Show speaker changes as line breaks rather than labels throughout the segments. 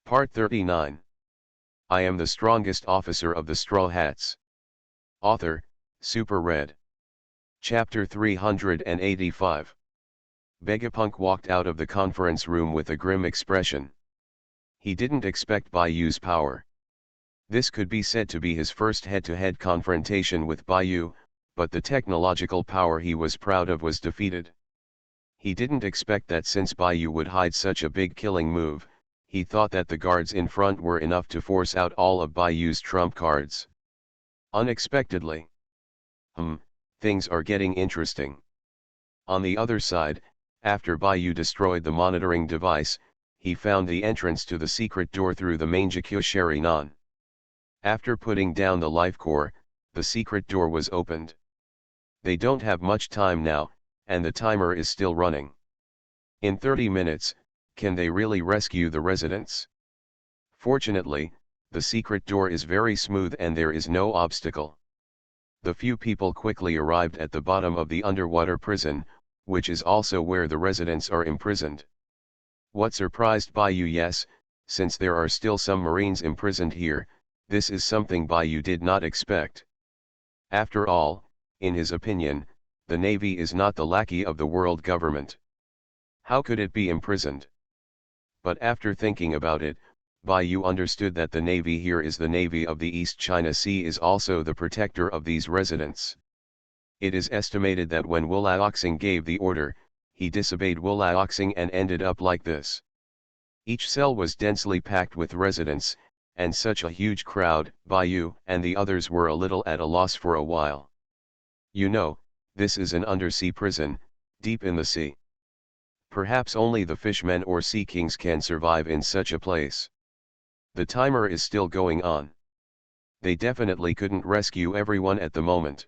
Part 39. I am the strongest officer of the Straw Hats. Author, Super Red. Chapter 385. Vegapunk walked out of the conference room with a grim expression. He didn't expect Bayu's power. This could be said to be his first head-to-head confrontation with Bayu, but the technological power he was proud of was defeated. He didn't expect that since Bayu would hide such a big killing move, he thought that the guards in front were enough to force out all of Bayu's trump cards. Unexpectedly. Things are getting interesting. On the other side, after Bayu destroyed the monitoring device, he found the entrance to the secret door through the Manjikyo Sharinan. After putting down the life core, the secret door was opened. They don't have much time now, and the timer is still running. In 30 minutes, can they really rescue the residents? Fortunately, the secret door is very smooth and there is no obstacle. The few people quickly arrived at the bottom of the underwater prison, which is also where the residents are imprisoned. What surprised Bayu? Yes, since there are still some Marines imprisoned here, this is something Bayu did not expect. After all, in his opinion, the Navy is not the lackey of the world government. How could it be imprisoned? But after thinking about it, Bayu understood that the Navy here is the Navy of the East China Sea is also the protector of these residents. It is estimated that when Wulaoxing gave the order, he disobeyed Wulaoxing and ended up like this. Each cell was densely packed with residents, and such a huge crowd, Bayu and the others were a little at a loss for a while. You know, this is an undersea prison, deep in the sea. Perhaps only the fishmen or sea kings can survive in such a place. The timer is still going on. They definitely couldn't rescue everyone at the moment.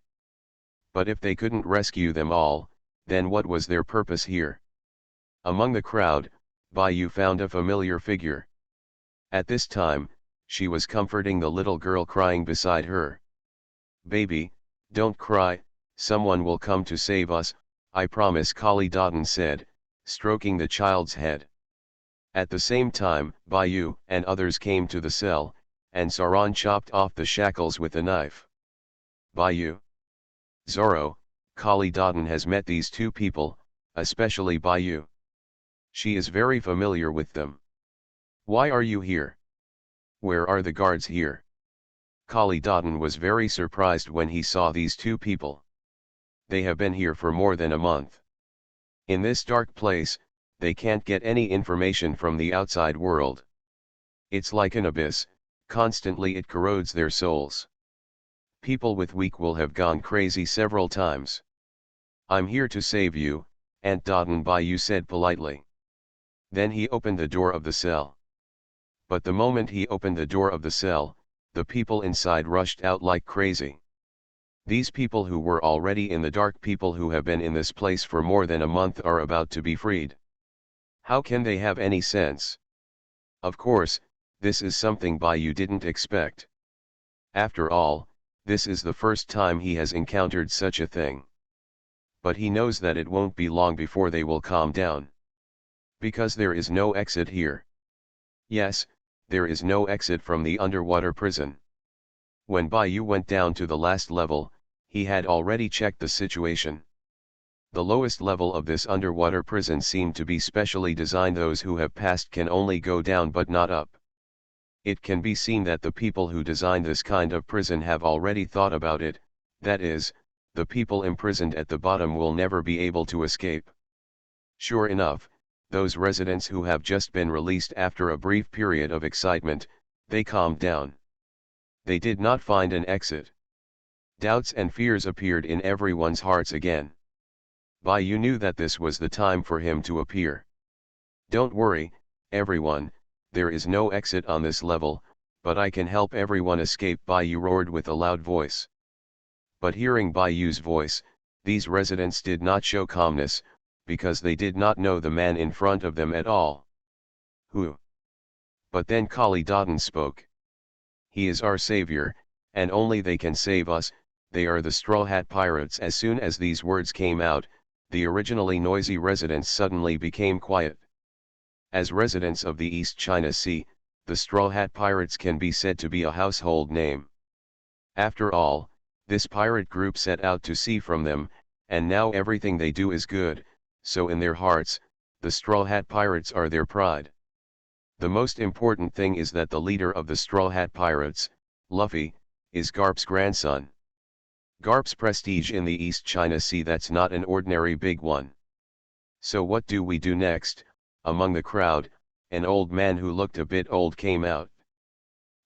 But if they couldn't rescue them all, then what was their purpose here? Among the crowd, Bayu found a familiar figure. At this time, she was comforting the little girl crying beside her. "Baby, don't cry, someone will come to save us, I promise," Kali Dotton said, stroking the child's head. At the same time, Bayu and others came to the cell, and Saran chopped off the shackles with a knife. Bayu. Zoro, Kali Dotton has met these two people, especially Bayu. She is very familiar with them. Why are you here? Where are the guards here? Kali Dotton was very surprised when he saw these two people. They have been here for more than a month. In this dark place, they can't get any information from the outside world. It's like an abyss, constantly it corrodes their souls. People with weak will have gone crazy several times. I'm here to save you, Aunt Dotton, Bayu said politely. Then he opened the door of the cell. But the moment he opened the door of the cell, the people inside rushed out like crazy. These people who were already in the dark, people who have been in this place for more than a month, are about to be freed. How can they have any sense? Of course, this is something Bayu didn't expect. After all, this is the first time he has encountered such a thing. But he knows that it won't be long before they will calm down. Because there is no exit here. Yes, there is no exit from the underwater prison. When Bayu went down to the last level, he had already checked the situation. The lowest level of this underwater prison seemed to be specially designed. Those who have passed can only go down but not up. It can be seen that the people who designed this kind of prison have already thought about it, that is, the people imprisoned at the bottom will never be able to escape. Sure enough, those residents who have just been released after a brief period of excitement, they calmed down. They did not find an exit. Doubts and fears appeared in everyone's hearts again. Bayu knew that this was the time for him to appear. Don't worry, everyone, there is no exit on this level, but I can help everyone escape, Bayu roared with a loud voice. But hearing Bayu's voice, these residents did not show calmness, because they did not know the man in front of them at all. Who? But then Kali Dotton spoke. He is our savior, and only they can save us, they are the Straw Hat Pirates. As soon as these words came out, the originally noisy residents suddenly became quiet. As residents of the East China Sea, the Straw Hat Pirates can be said to be a household name. After all, this pirate group set out to sea from them, and now everything they do is good, so in their hearts, the Straw Hat Pirates are their pride. The most important thing is that the leader of the Straw Hat Pirates, Luffy, is Garp's grandson. Garp's prestige in the East China Sea, that's not an ordinary big one. So what do we do next? Among the crowd, an old man who looked a bit old came out.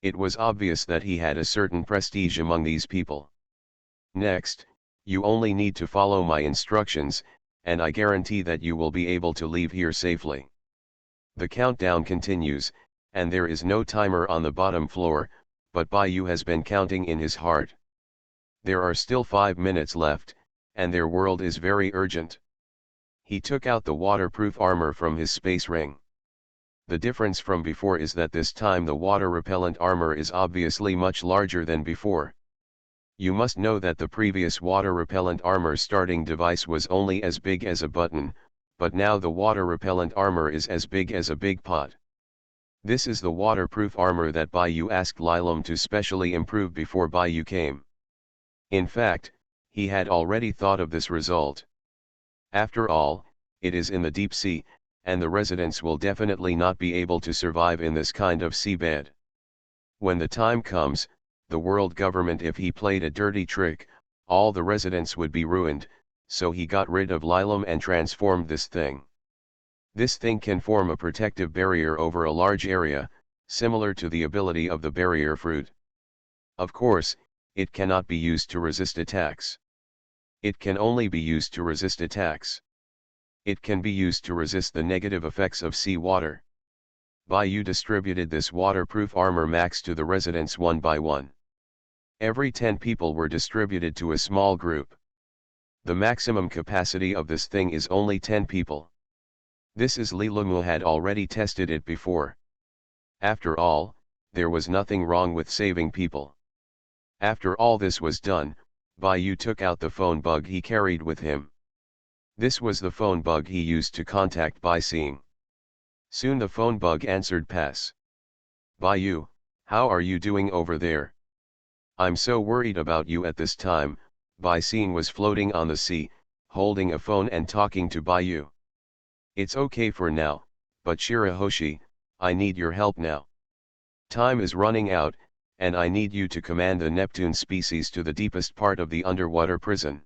It was obvious that he had a certain prestige among these people. Next, you only need to follow my instructions, and I guarantee that you will be able to leave here safely. The countdown continues, and there is no timer on the bottom floor, but Baiyu has been counting in his heart. There are still 5 minutes left, and their world is very urgent. He took out the waterproof armor from his space ring. The difference from before is that this time the water-repellent armor is obviously much larger than before. You must know that the previous water-repellent armor starting device was only as big as a button, but now the water-repellent armor is as big as a big pot. This is the waterproof armor that Baiyu asked Lilum to specially improve before Baiyu came. In fact, he had already thought of this result. After all, it is in the deep sea, and the residents will definitely not be able to survive in this kind of seabed. When the time comes, the world government, if he played a dirty trick, all the residents would be ruined, so he got rid of Lilum and transformed this thing. This thing can form a protective barrier over a large area, similar to the ability of the barrier fruit. Of course, it cannot be used to resist attacks. It can only be used to resist attacks. It can be used to resist the negative effects of sea water. Baiyu distributed this waterproof armor max to the residents one by one. Every 10 people were distributed to a small group. The maximum capacity of this thing is only 10 people. This is Lilumu had already tested it before. After all, there was nothing wrong with saving people. After all this was done, Baiyu took out the phone bug he carried with him. This was the phone bug he used to contact Bai Xing. Soon the phone bug answered, "Pass. Baiyu, how are you doing over there? I'm so worried about you at this time." Bai Xing was floating on the sea, holding a phone and talking to Baiyu. "It's okay for now, but Shirahoshi, I need your help now. Time is running out, and I need you to command the Neptune species to the deepest part of the underwater prison.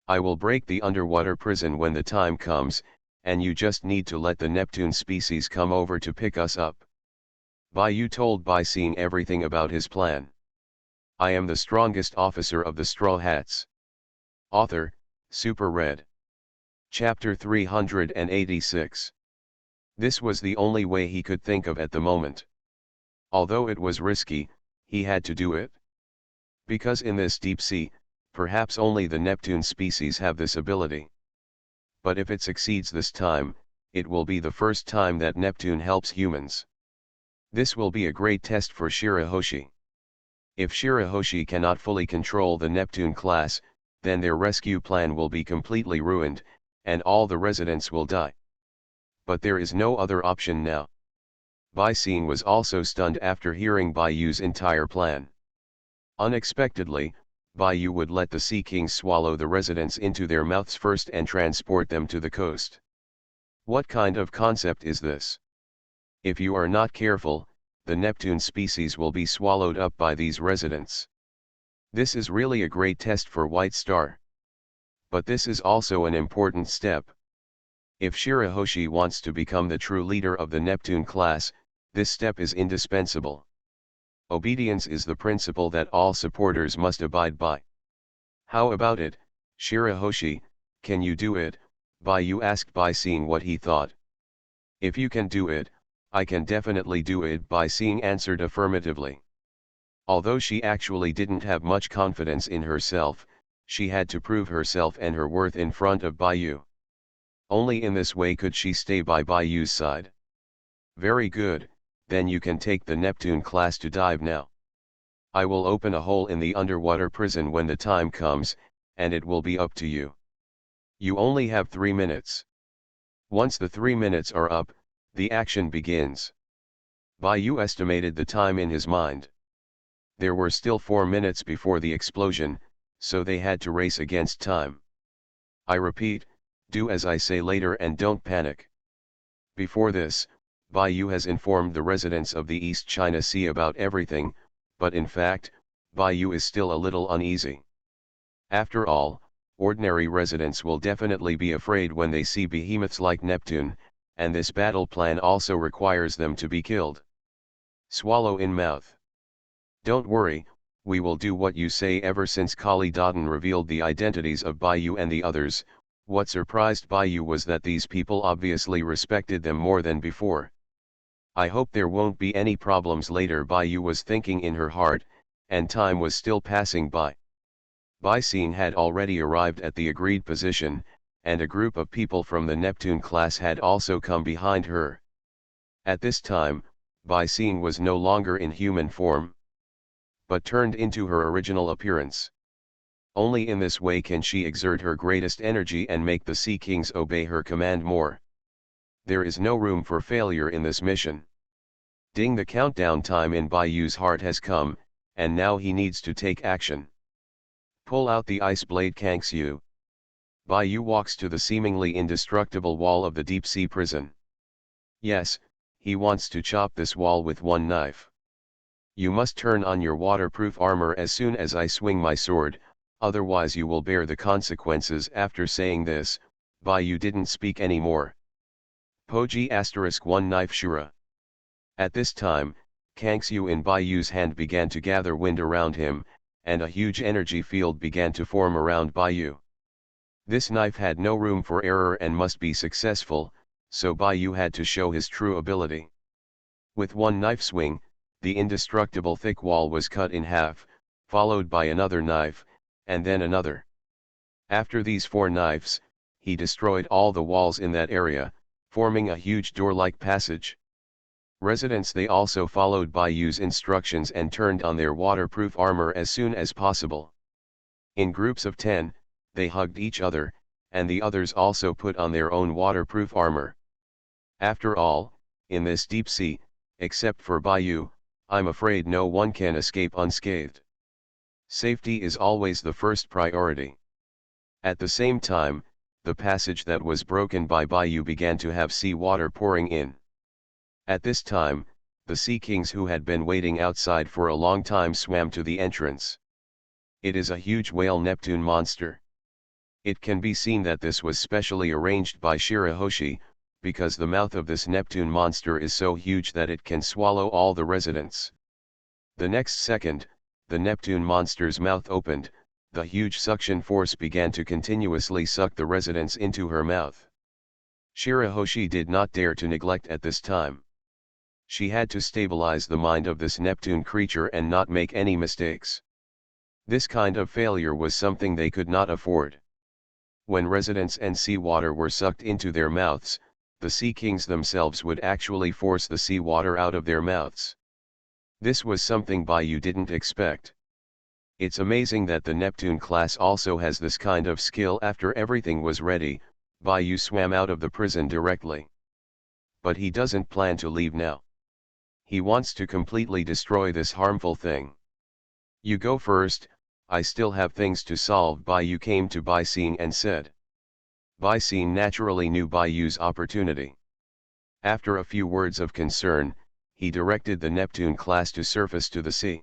I will break the underwater prison when the time comes, and you just need to let the Neptune species come over to pick us up." Baiyu told Bai Xing everything about his plan. I am the strongest officer of the Straw Hats. Author, Super Red. Chapter 386. This was the only way he could think of at the moment. Although it was risky, he had to do it. Because in this deep sea, perhaps only the Neptune species have this ability. But if it succeeds this time, it will be the first time that Neptune helps humans. This will be a great test for Shirahoshi. If Shirahoshi cannot fully control the Neptune class, then their rescue plan will be completely ruined, and all the residents will die. But there is no other option now. Bai Xing was also stunned after hearing Baiyu's entire plan. Unexpectedly, Baiyu would let the Sea Kings swallow the residents into their mouths first and transport them to the coast. What kind of concept is this? If you are not careful, the Neptune species will be swallowed up by these residents. This is really a great test for White Star. But this is also an important step. If Shirahoshi wants to become the true leader of the Neptune class, this step is indispensable. Obedience is the principle that all supporters must abide by. How about it, Shirahoshi, can you do it? Baiyu asked Bai Xing what he thought. If you can do it, I can definitely do it, Bai Xing answered affirmatively. Although she actually didn't have much confidence in herself, she had to prove herself and her worth in front of Baiyu. Only in this way could she stay by Baiyu's side. Very good, then you can take the Neptune class to dive now. I will open a hole in the underwater prison when the time comes, and it will be up to you. You only have 3 minutes. Once the 3 minutes are up, the action begins. Bai estimated the time in his mind. There were still 4 minutes before the explosion, so they had to race against time. I repeat, do as I say later and don't panic. Before this, Bai has informed the residents of the East China Sea about everything, but in fact, Bai is still a little uneasy. After all, ordinary residents will definitely be afraid when they see behemoths like Neptune, and this battle plan also requires them to be killed. Swallow in mouth. Don't worry, we will do what you say. Ever since Kali Dodin revealed the identities of Bai and the others, what surprised Bai was that these people obviously respected them more than before. I hope there won't be any problems later, Bai was thinking in her heart, and time was still passing by. Bai Xin had already arrived at the agreed position, and a group of people from the Neptune class had also come behind her. At this time, Bai Xin was no longer in human form, but turned into her original appearance. Only in this way can she exert her greatest energy and make the Sea Kings obey her command more. There is no room for failure in this mission. Ding, the countdown time in Bai's heart has come, and now he needs to take action. Pull out the ice blade, Kangxu. Bai walks to the seemingly indestructible wall of the deep sea prison. Yes, he wants to chop this wall with one knife. You must turn on your waterproof armor as soon as I swing my sword, otherwise you will bear the consequences. After saying this, Bai didn't speak anymore. Poji *1 knife Shura. At this time, Kangxu in Bai's hand began to gather wind around him, and a huge energy field began to form around Bai. This knife had no room for error and must be successful, so Bai had to show his true ability. With one knife swing, the indestructible thick wall was cut in half, followed by another knife, and then another. After these 4 knives, he destroyed all the walls in that area, forming a huge door-like passage. Residents, they also followed Bai's instructions and turned on their waterproof armor as soon as possible. In groups of 10, they hugged each other, and the others also put on their own waterproof armor. After all, in this deep sea, except for Bai, I'm afraid no one can escape unscathed. Safety is always the first priority. At the same time, the passage that was broken by Bai began to have sea water pouring in. At this time, the Sea Kings who had been waiting outside for a long time swam to the entrance. It is a huge whale Neptune monster. It can be seen that this was specially arranged by Shirahoshi, because the mouth of this Neptune monster is so huge that it can swallow all the residents. The next second, the Neptune monster's mouth opened, the huge suction force began to continuously suck the residents into her mouth. Shirahoshi did not dare to neglect at this time. She had to stabilize the mind of this Neptune creature and not make any mistakes. This kind of failure was something they could not afford. When residents and seawater were sucked into their mouths, the Sea Kings themselves would actually force the seawater out of their mouths. This was something Bai didn't expect. It's amazing that the Neptune class also has this kind of skill. After everything was ready, Bai swam out of the prison directly. But he doesn't plan to leave now. He wants to completely destroy this harmful thing. You go first, I still have things to solve. Bai came to Bai Xin and said. Bai Xin naturally knew Bai's opportunity. After a few words of concern, he directed the Neptune class to surface to the sea.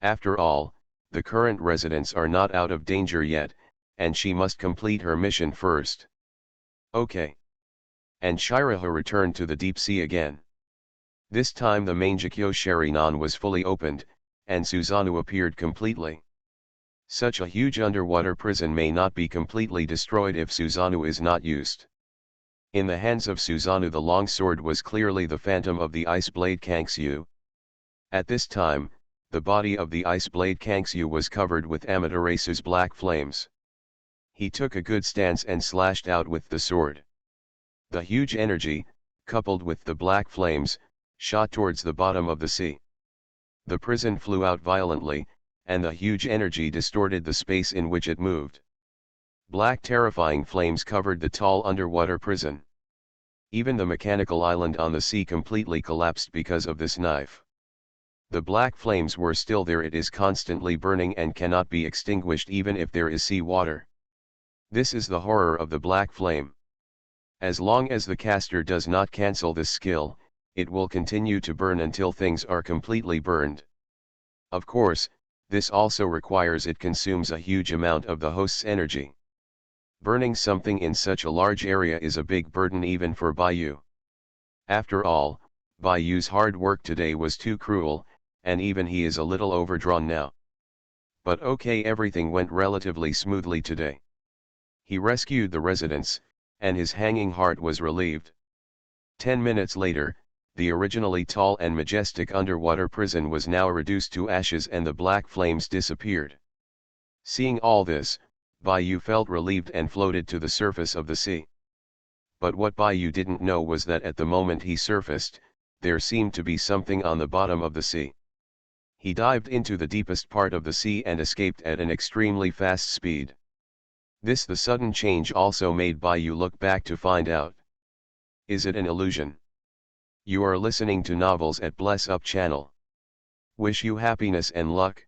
After all, the current residents are not out of danger yet, and she must complete her mission first. Okay. And Shiraho returned to the deep sea again. This time the Mangekyo Sherinon was fully opened, and Susanoo appeared completely. Such a huge underwater prison may not be completely destroyed if Susanoo is not used. In the hands of Susanoo the long sword was clearly the phantom of the ice blade Kangxu. At this time, the body of the ice blade Kangxu was covered with Amaterasu's black flames. He took a good stance and slashed out with the sword. The huge energy, coupled with the black flames, shot towards the bottom of the sea. The prison flew out violently, and the huge energy distorted the space in which it moved. Black terrifying flames covered the tall underwater prison. Even the mechanical island on the sea completely collapsed because of this knife. The black flames were still there. It is constantly burning and cannot be extinguished even if there is sea water. This is the horror of the black flame. As long as the caster does not cancel this skill, it will continue to burn until things are completely burned. Of course, this also requires it consumes a huge amount of the host's energy. Burning something in such a large area is a big burden even for Bayou. After all, Bayou's hard work today was too cruel, and even he is a little overdrawn now. But okay, everything went relatively smoothly today. He rescued the residents, and his hanging heart was relieved. 10 minutes later, the originally tall and majestic underwater prison was now reduced to ashes and the black flames disappeared. Seeing all this, Bayou felt relieved and floated to the surface of the sea. But what Bayou didn't know was that at the moment he surfaced, there seemed to be something on the bottom of the sea. He dived into the deepest part of the sea and escaped at an extremely fast speed. The sudden change also made Bayou look back to find out. Is it an illusion? You are listening to Novels at Bless Up channel. Wish you happiness and luck.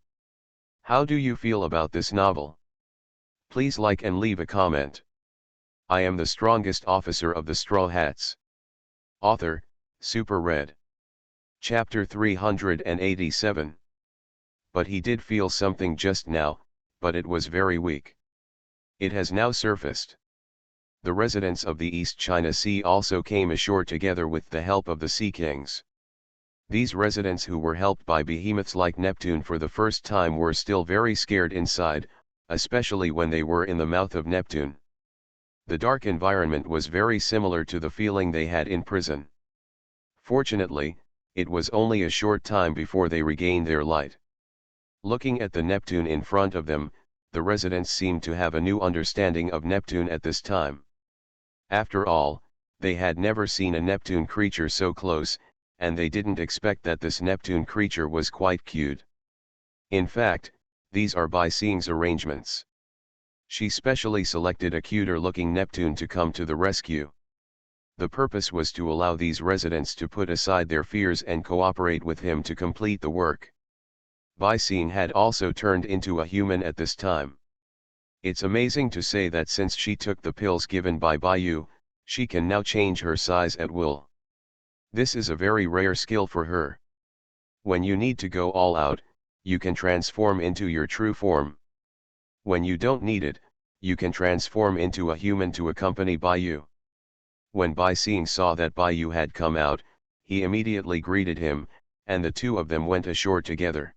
How do you feel about this novel? Please like and leave a comment. I am the strongest officer of the Straw Hats. Author, Super Red. Chapter 387. But he did feel something just now, but it was very weak. It has now surfaced. The residents of the East China Sea also came ashore together with the help of the Sea Kings. These residents, who were helped by behemoths like Neptune for the first time, were still very scared inside, especially when they were in the mouth of Neptune. The dark environment was very similar to the feeling they had in prison. Fortunately, it was only a short time before they regained their light. Looking at the Neptune in front of them, the residents seemed to have a new understanding of Neptune at this time. After all, they had never seen a Neptune creature so close, and they didn't expect that this Neptune creature was quite cute. In fact, these are Bai Xing's arrangements. She specially selected a cuter-looking Neptune to come to the rescue. The purpose was to allow these residents to put aside their fears and cooperate with him to complete the work. Bai Xing had also turned into a human at this time. It's amazing to say that since she took the pills given by Bayou, she can now change her size at will. This is a very rare skill for her. When you need to go all out, you can transform into your true form. When you don't need it, you can transform into a human to accompany Bayou. When Bai Xing saw that Bayou had come out, he immediately greeted him, and the two of them went ashore together.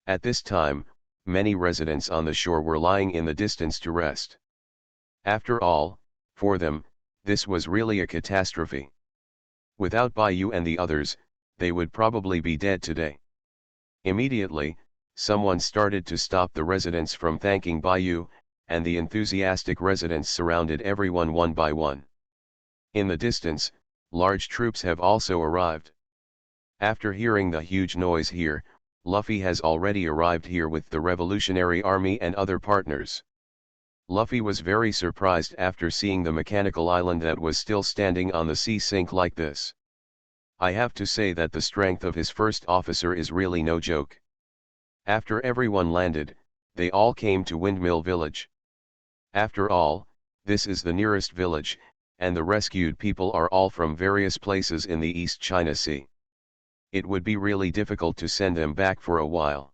At this time, many residents on the shore were lying in the distance to rest. After all, for them, this was really a catastrophe. Without Bayou and the others, they would probably be dead today. Immediately, someone started to stop the residents from thanking Bayou, and the enthusiastic residents surrounded everyone one by one. In the distance, large troops have also arrived. After hearing the huge noise here, Luffy has already arrived here with the Revolutionary Army and other partners. Luffy was very surprised after seeing the mechanical island that was still standing on the sea sink like this. I have to say that the strength of his first officer is really no joke. After everyone landed, they all came to Windmill Village. After all, this is the nearest village, and the rescued people are all from various places in the East China Sea. It would be really difficult to send them back for a while.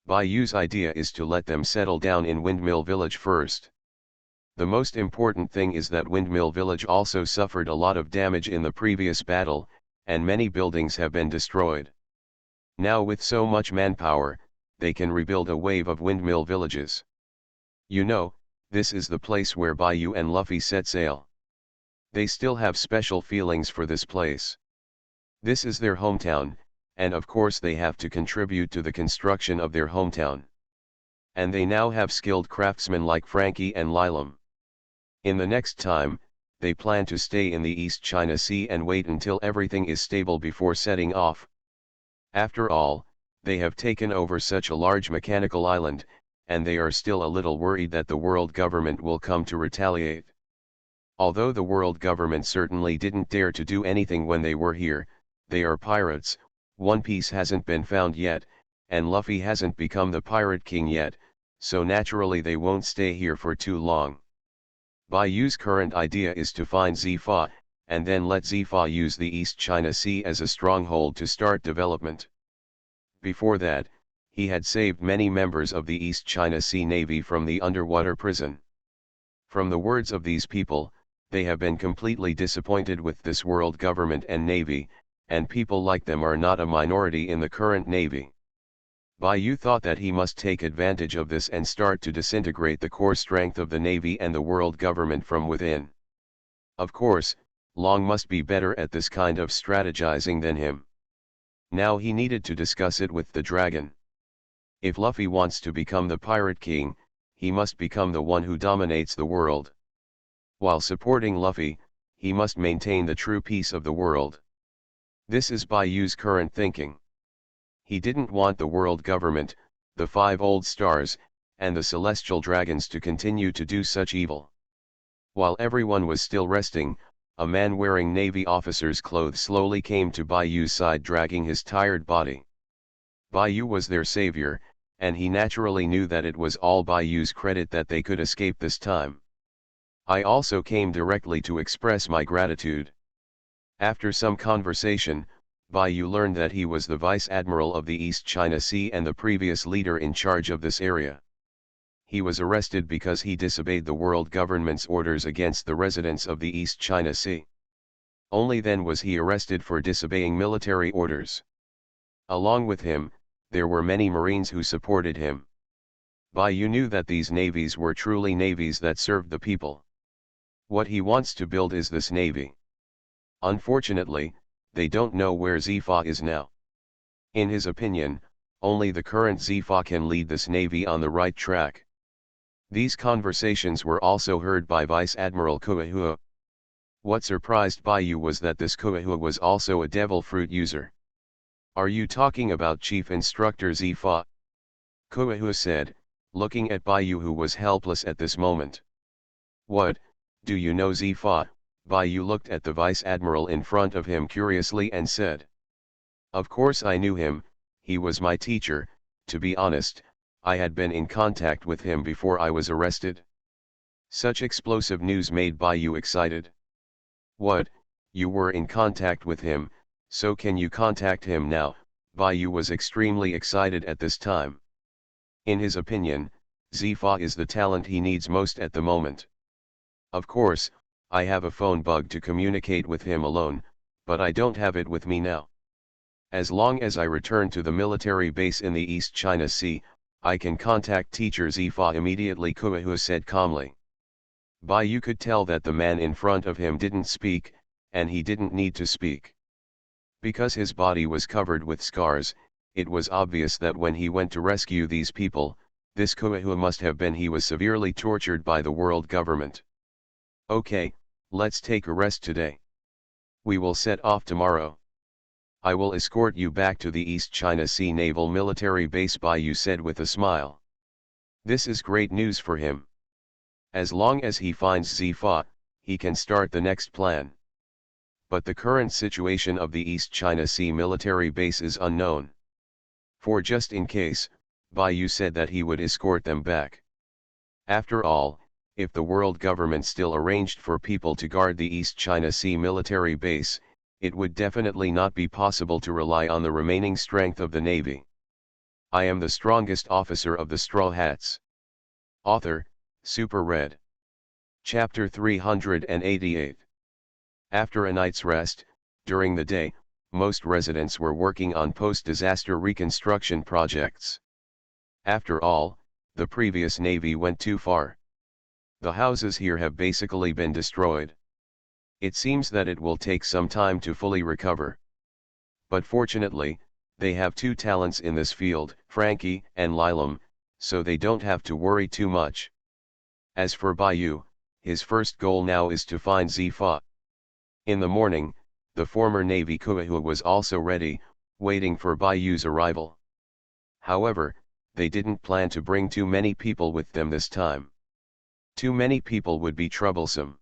Bayou's idea is to let them settle down in Windmill Village first. The most important thing is that Windmill Village also suffered a lot of damage in the previous battle, and many buildings have been destroyed. Now with so much manpower, they can rebuild a wave of windmill villages. You know, this is the place where Bayou and Luffy set sail. They still have special feelings for this place. This is their hometown, and of course they have to contribute to the construction of their hometown. And they now have skilled craftsmen like Frankie and Lilam. In the next time, they plan to stay in the East China Sea and wait until everything is stable before setting off. After all, they have taken over such a large mechanical island, and they are still a little worried that the world government will come to retaliate. Although the world government certainly didn't dare to do anything when they were here, they are pirates, One Piece hasn't been found yet, and Luffy hasn't become the Pirate King yet, so naturally they won't stay here for too long. Bayu's current idea is to find Zifa, and then let Zifa use the East China Sea as a stronghold to start development. Before that, he had saved many members of the East China Sea Navy from the underwater prison. From the words of these people, they have been completely disappointed with this world government and navy, and people like them are not a minority in the current navy. Bayu thought that he must take advantage of this and start to disintegrate the core strength of the navy and the world government from within. Of course, Long must be better at this kind of strategizing than him. Now he needed to discuss it with the dragon. If Luffy wants to become the Pirate King, he must become the one who dominates the world. While supporting Luffy, he must maintain the true peace of the world. This is Bayu's current thinking. He didn't want the world government, the 5 old stars, and the celestial dragons to continue to do such evil. While everyone was still resting, a man wearing navy officer's clothes slowly came to Bayu's side dragging his tired body. Bayu was their savior, and he naturally knew that it was all Bayu's credit that they could escape this time. I also came directly to express my gratitude. After some conversation, Bayu learned that he was the Vice Admiral of the East China Sea and the previous leader in charge of this area. He was arrested because he disobeyed the world government's orders against the residents of the East China Sea. Only then was he arrested for disobeying military orders. Along with him, there were many Marines who supported him. Bayu knew that these navies were truly navies that served the people. What he wants to build is this navy. Unfortunately, they don't know where Zifa is now. In his opinion, only the current Zifa can lead this navy on the right track. These conversations were also heard by Vice Admiral Kuehua. What surprised Bayu was that this Kuehua was also a devil fruit user. "Are you talking about Chief Instructor Zifa?" Kuehua said, looking at Bayu, who was helpless at this moment. "What, do you know Zifa?" Bayu looked at the Vice Admiral in front of him curiously and said. "Of course I knew him, he was my teacher. To be honest, I had been in contact with him before I was arrested." Such explosive news made Bayu excited. "What, you were in contact with him, so can you contact him now?" Bayu was extremely excited at this time. In his opinion, Zifa is the talent he needs most at the moment. "Of course, I have a phone bug to communicate with him alone, but I don't have it with me now. As long as I return to the military base in the East China Sea, I can contact Teacher Zifa immediately," Kuehua said calmly. Bayu could tell that the man in front of him didn't speak, and he didn't need to speak. Because his body was covered with scars, it was obvious that when he went to rescue these people, this Kuehua must have been he was severely tortured by the world government. "Okay, let's take a rest today. We will set off tomorrow. I will escort you back to the East China Sea Naval Military Base," Bayu said with a smile. This is great news for him. As long as he finds Zifa, he can start the next plan. But the current situation of the East China Sea Military Base is unknown. For just in case, Bayu said that he would escort them back. After all, if the world government still arranged for people to guard the East China Sea Military Base, it would definitely not be possible to rely on the remaining strength of the Navy. I am the strongest officer of the Straw Hats. Author, Super Red. Chapter 388. After a night's rest, during the day, most residents were working on post-disaster reconstruction projects. After all, the previous Navy went too far. The houses here have basically been destroyed. It seems that it will take some time to fully recover. But fortunately, they have 2 talents in this field, Frankie and Lilam, so they don't have to worry too much. As for Bayu, his first goal now is to find Zifa. In the morning, the former Navy Kuehua was also ready, waiting for Bayu's arrival. However, they didn't plan to bring too many people with them this time. Too many people would be troublesome.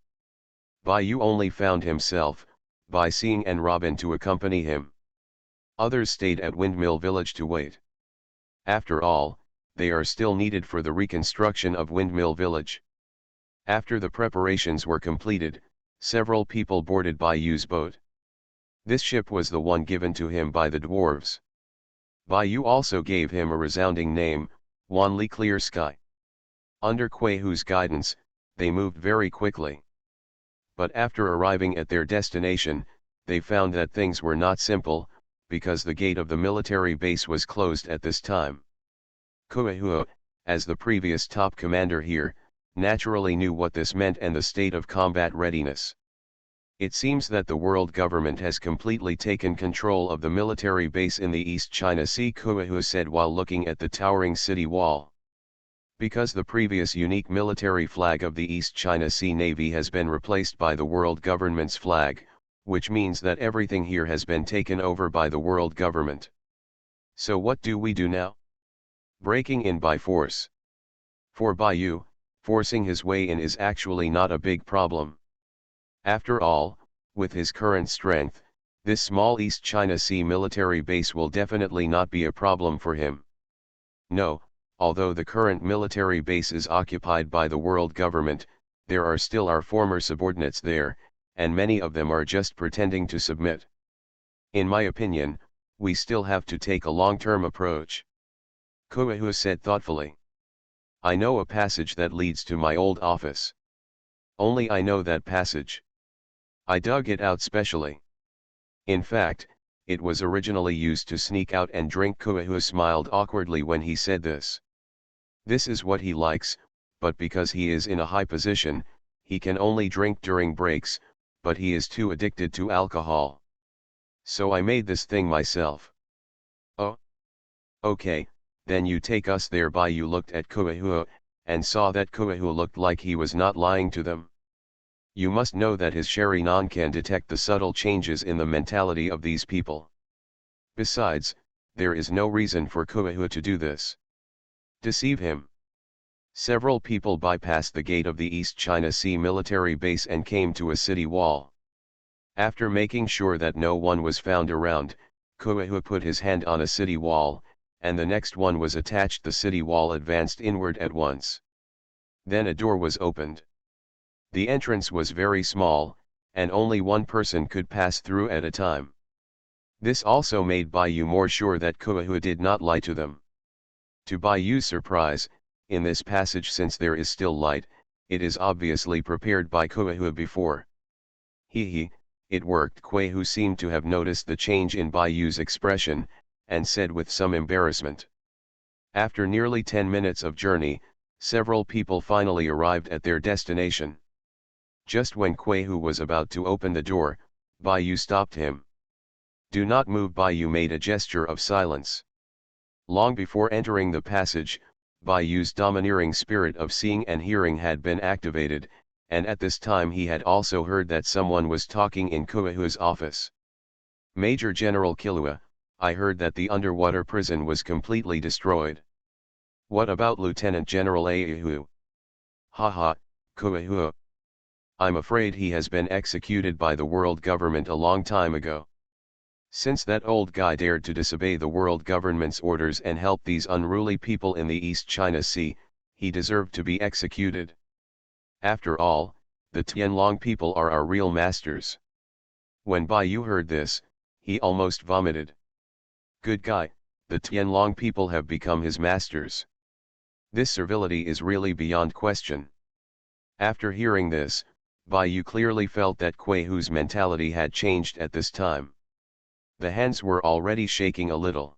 Bai Yu only found himself, by seeing and Robin to accompany him. Others stayed at Windmill Village to wait. After all, they are still needed for the reconstruction of Windmill Village. After the preparations were completed, several people boarded Bai Yu's boat. This ship was the one given to him by the dwarves. Bai Yu also gave him a resounding name, Wanli Clear Sky. Under Kuei Hu's guidance, they moved very quickly. But after arriving at their destination, they found that things were not simple, because the gate of the military base was closed at this time. Kuei Hu, as the previous top commander here, naturally knew what this meant and the state of combat readiness. It seems that the world government has completely taken control of the military base in the East China Sea, Kuei Hu said while looking at the towering city wall. Because the previous unique military flag of the East China Sea Navy has been replaced by the world government's flag, which means that everything here has been taken over by the world government. So what do we do now? Breaking in by force. For Bai Yu, forcing his way in is actually not a big problem. After all, with his current strength, this small East China Sea military base will definitely not be a problem for him. No, although the current military base is occupied by the world government, there are still our former subordinates there, and many of them are just pretending to submit. In my opinion, we still have to take a long-term approach. Kuei Hu said thoughtfully. I know a passage that leads to my old office. Only I know that passage. I dug it out specially. In fact, it was originally used to sneak out and drink. Kuei Hu smiled awkwardly when he said this. This is what he likes, but because he is in a high position, he can only drink during breaks, but he is too addicted to alcohol. So I made this thing myself. Oh? Okay, then you take us there. Bai Yu looked at Kuei Hu, and saw that Kuei Hu looked like he was not lying to them. You must know that his Sherry Nan can detect the subtle changes in the mentality of these people. Besides, there is no reason for Kuei Hu to do this. Deceive him. Several people bypassed the gate of the East China Sea military base and came to a city wall. After making sure that no one was found around, Kuei Hu put his hand on a city wall, and the next one was attached. The city wall advanced inward at once. Then a door was opened. The entrance was very small, and only one person could pass through at a time. This also made Bai Yu more sure that Kuei Hu did not lie to them. To Bai Yu's surprise, in this passage, since there is still light, it is obviously prepared by Kuei Hu before. It worked. Kuei Hu seemed to have noticed the change in Bai Yu's expression, and said with some embarrassment. After nearly 10 minutes of journey, several people finally arrived at their destination. Just when Kuei Hu was about to open the door, Bai Yu stopped him. Do not move. Bai Yu made a gesture of silence. Long before entering the passage, Bai Yu's domineering spirit of seeing and hearing had been activated, and at this time he had also heard that someone was talking in Kuei Hu's office. Major General Kilua, I heard that the underwater prison was completely destroyed. What about Lieutenant General Aehu? Haha, Kuei Hu. I'm afraid he has been executed by the world government a long time ago. Since that old guy dared to disobey the world government's orders and help these unruly people in the East China Sea, he deserved to be executed. After all, the Tianlong people are our real masters. When Bai Yu heard this, he almost vomited. Good guy, the Tianlong people have become his masters. This servility is really beyond question. After hearing this, Bai Yu clearly felt that Kuei Hu's mentality had changed at this time. The hands were already shaking a little.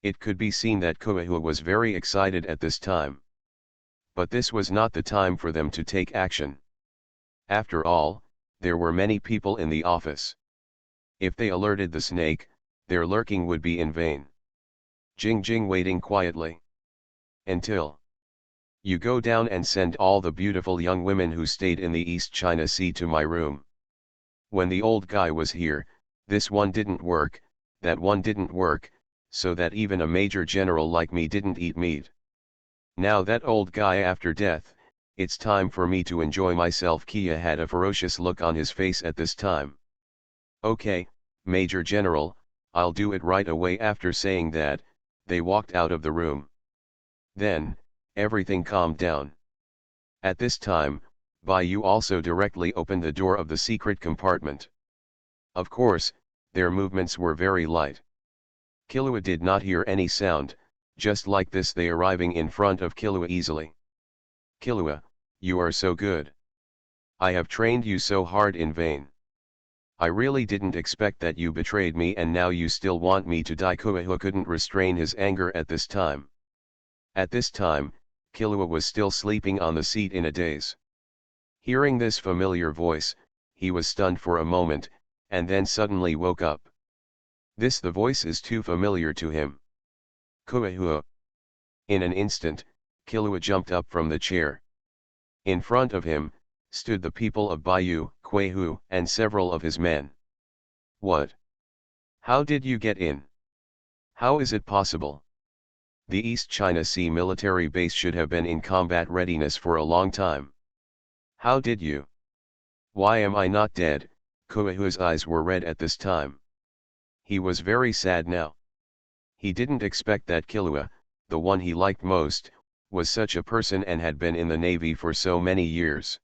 It could be seen that Kuei Hu was very excited at this time. But this was not the time for them to take action. After all, there were many people in the office. If they alerted the snake, their lurking would be in vain. Jing waiting quietly. Until you go down and send all the beautiful young women who stayed in the East China Sea to my room. When the old guy was here, this one didn't work, that one didn't work, so that even a major general like me didn't eat meat. Now that old guy after death, it's time for me to enjoy myself. Kia had a ferocious look on his face at this time. Okay, Major General, I'll do it right away. After saying that, they walked out of the room. Then, everything calmed down. At this time, Bai Yu also directly opened the door of the secret compartment. Of course, their movements were very light. Killua did not hear any sound, just like this they arriving in front of Killua easily. Killua, you are so good. I have trained you so hard in vain. I really didn't expect that you betrayed me and now you still want me to die. Killua couldn't restrain his anger at this time. At this time, Killua was still sleeping on the seat in a daze. Hearing this familiar voice, he was stunned for a moment, and then suddenly woke up. The voice is too familiar to him. Killua. In an instant, Killua jumped up from the chair. In front of him, stood the people of Bai Yu, Kuei Hu, and several of his men. What? How did you get in? How is it possible? The East China Sea military base should have been in combat readiness for a long time. How did you? Why am I not dead? Kuei Hu's eyes were red at this time. He was very sad now. He didn't expect that Killua, the one he liked most, was such a person and had been in the navy for so many years.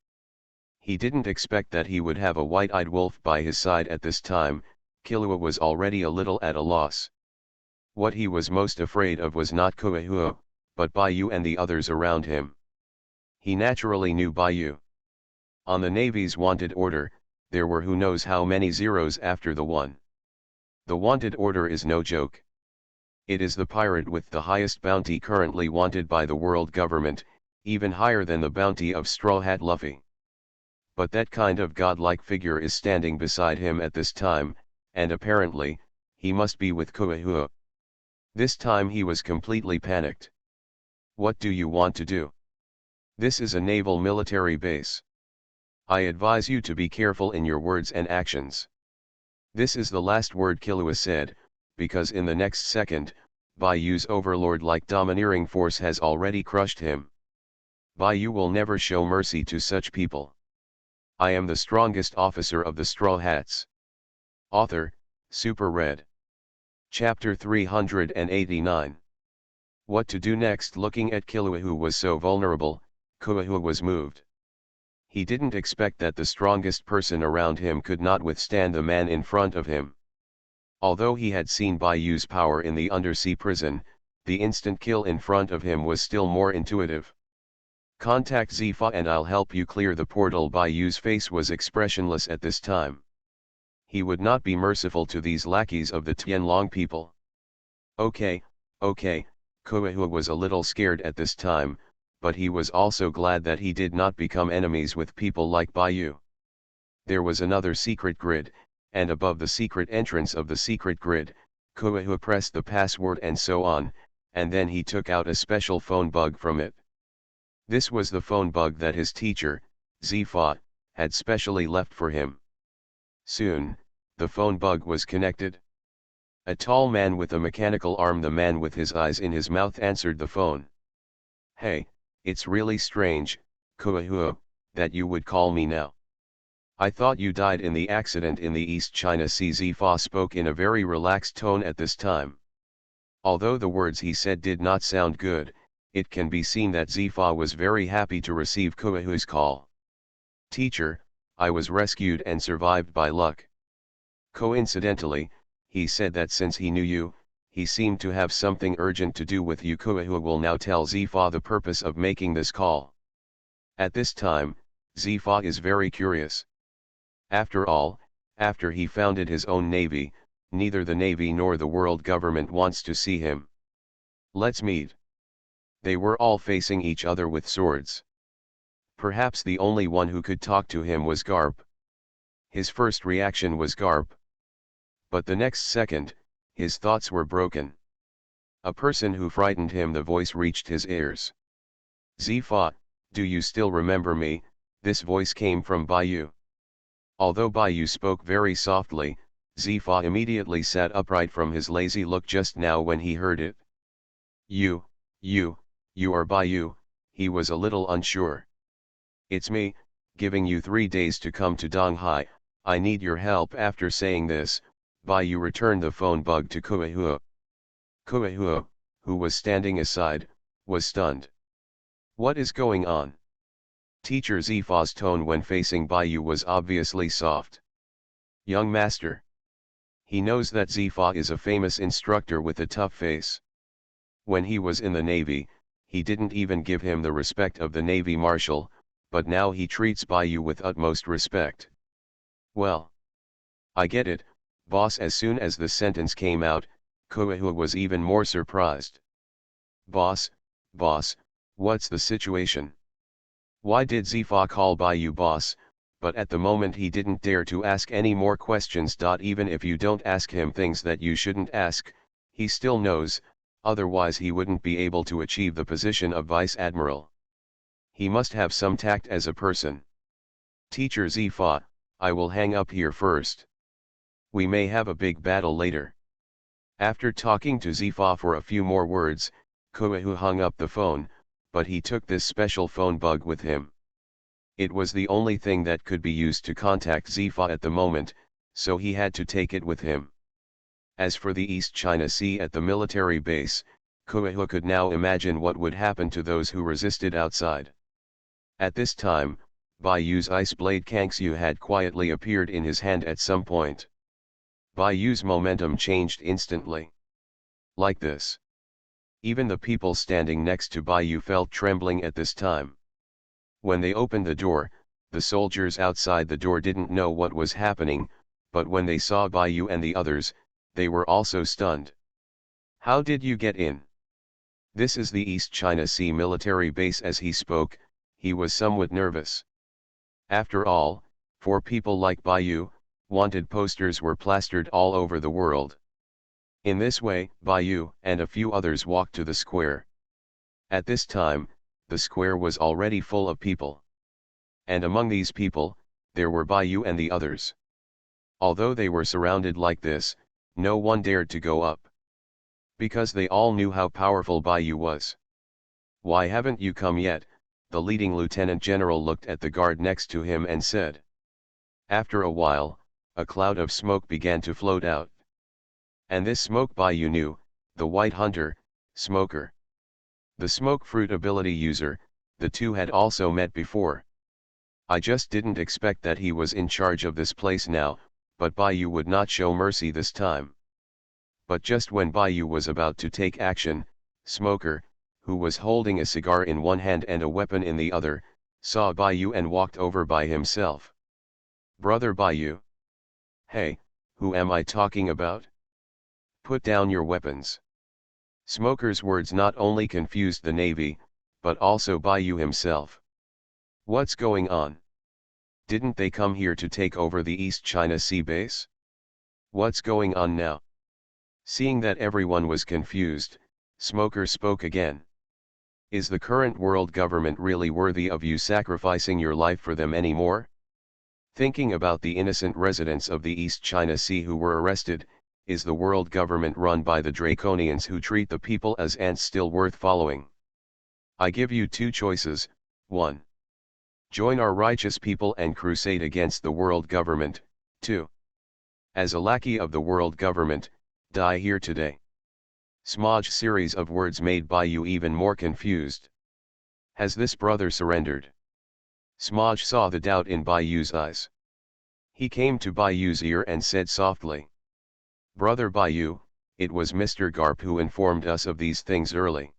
He didn't expect that he would have a white-eyed wolf by his side at this time. Killua was already a little at a loss. What he was most afraid of was not Kuei Hu, but Bai Yu and the others around him. He naturally knew Bai Yu. On the Navy's wanted order, there were who knows how many zeros after the one. The wanted order is no joke. It is the pirate with the highest bounty currently wanted by the world government, even higher than the bounty of Straw Hat Luffy. But that kind of godlike figure is standing beside him at this time, and apparently, he must be with Kuei Hu. This time he was completely panicked. What do you want to do? This is a naval military base. I advise you to be careful in your words and actions. This is the last word Killua said, because in the next second, Bai Yu's overlord-like domineering force has already crushed him. Bai Yu will never show mercy to such people. I am the strongest officer of the Straw Hats. Author, Super Red. Chapter 389. What to do next? Looking at Killua who was so vulnerable, Kuei Hu was moved. He didn't expect that the strongest person around him could not withstand the man in front of him. Although he had seen Bai Yu's power in the undersea prison, the instant kill in front of him was still more intuitive. Contact Sci-fi and I'll help you clear the portal. Bai Yu's face was expressionless at this time. He would not be merciful to these lackeys of the Tianlong people. Okay, Kuei Hu was a little scared at this time, but he was also glad that he did not become enemies with people like Bai Yu. There was another secret grid, and above the secret entrance of the secret grid, Kuei Hu pressed the password and so on, and then he took out a special phone bug from it. This was the phone bug that his teacher, Sci-fi, had specially left for him. Soon, the phone bug was connected. A tall man with a mechanical arm, the man with his eyes in his mouth, answered the phone. Hey, it's really strange, Kuei Hu, that you would call me now. I thought you died in the accident in the East China Sea. Sci-fi spoke in a very relaxed tone at this time. Although the words he said did not sound good, it can be seen that Sci-fi was very happy to receive Kuei Hu's call. Teacher, I was rescued and survived by luck. Coincidentally, he said that since he knew you, he seemed to have something urgent to do with you. Kuei Hu will now tell Sci-fi the purpose of making this call. At this time, Sci-fi is very curious. After all, after he founded his own navy, neither the navy nor the world government wants to see him. Let's meet. They were all facing each other with swords. Perhaps the only one who could talk to him was Garp. His first reaction was Garp. But the next second, his thoughts were broken. A person who frightened him. The voice reached his ears. Sci-fi, do you still remember me? This voice came from Bai Yu. Although Bai Yu spoke very softly, Sci-fi immediately sat upright from his lazy look just now when he heard it. You are Bai Yu. He was a little unsure. It's me, giving you 3 days to come to Donghai. I need your help. After saying this, Bai returned the phone bug to Kuehua. Kuehua, who was standing aside, was stunned. What is going on? Teacher Zifa's tone when facing Bai was obviously soft. Young master. He knows that Zifa is a famous instructor with a tough face. When he was in the Navy, he didn't even give him the respect of the Navy Marshal, but now he treats Bai with utmost respect. Well, I get it, boss. As soon as the sentence came out, Kuehua was even more surprised. Boss, what's the situation? Why did Zifa call Bai boss? But at the moment he didn't dare to ask any more questions. Even if you don't ask him things that you shouldn't ask, he still knows, otherwise he wouldn't be able to achieve the position of Vice Admiral. He must have some tact as a person. Teacher Zifa, I will hang up here first. We may have a big battle later. After talking to Zifa for a few more words, Kuehua hung up the phone, but he took this special phone bug with him. It was the only thing that could be used to contact Zifa at the moment, so he had to take it with him. As for the East China Sea at the military base, Kuehua could now imagine what would happen to those who resisted outside. At this time, Bai's ice blade Kangsu had quietly appeared in his hand at some point. Bai's momentum changed instantly. Like this. Even the people standing next to Bai felt trembling at this time. When they opened the door, the soldiers outside the door didn't know what was happening, but when they saw Bai and the others, they were also stunned. How did you get in? This is the East China Sea military base. As he spoke, he was somewhat nervous. After all, for people like Bai, wanted posters were plastered all over the world. In this way, Bai and a few others walked to the square. At this time, the square was already full of people. And among these people, there were Bai and the others. Although they were surrounded like this, no one dared to go up. Because they all knew how powerful Bai was. Why haven't you come yet? The leading lieutenant general looked at the guard next to him and said. After a while, a cloud of smoke began to float out. And this smoke Bai knew, the White Hunter, Smoker. The smoke fruit ability user, the two had also met before. I just didn't expect that he was in charge of this place now, but Bai would not show mercy this time. But just when Bai was about to take action, Smoker, who was holding a cigar in one hand and a weapon in the other, saw Bai and walked over by himself. Brother Bai. Hey, who am I talking about? Put down your weapons. Smoker's words not only confused the Navy, but also Bai himself. What's going on? Didn't they come here to take over the East China Sea base? What's going on now? Seeing that everyone was confused, Smoker spoke again. Is the current world government really worthy of you sacrificing your life for them anymore? Thinking about the innocent residents of the East China Sea who were arrested, is the world government run by the draconians who treat the people as ants still worth following? I give you two choices. 1. Join our righteous people and crusade against the world government. 2. As a lackey of the world government, die here today. Smaj series of words made Bai even more confused. Has this brother surrendered? Smaj saw the doubt in Bai's eyes. He came to Bai's ear and said softly. Brother Bai, it was Mr. Garp who informed us of these things early.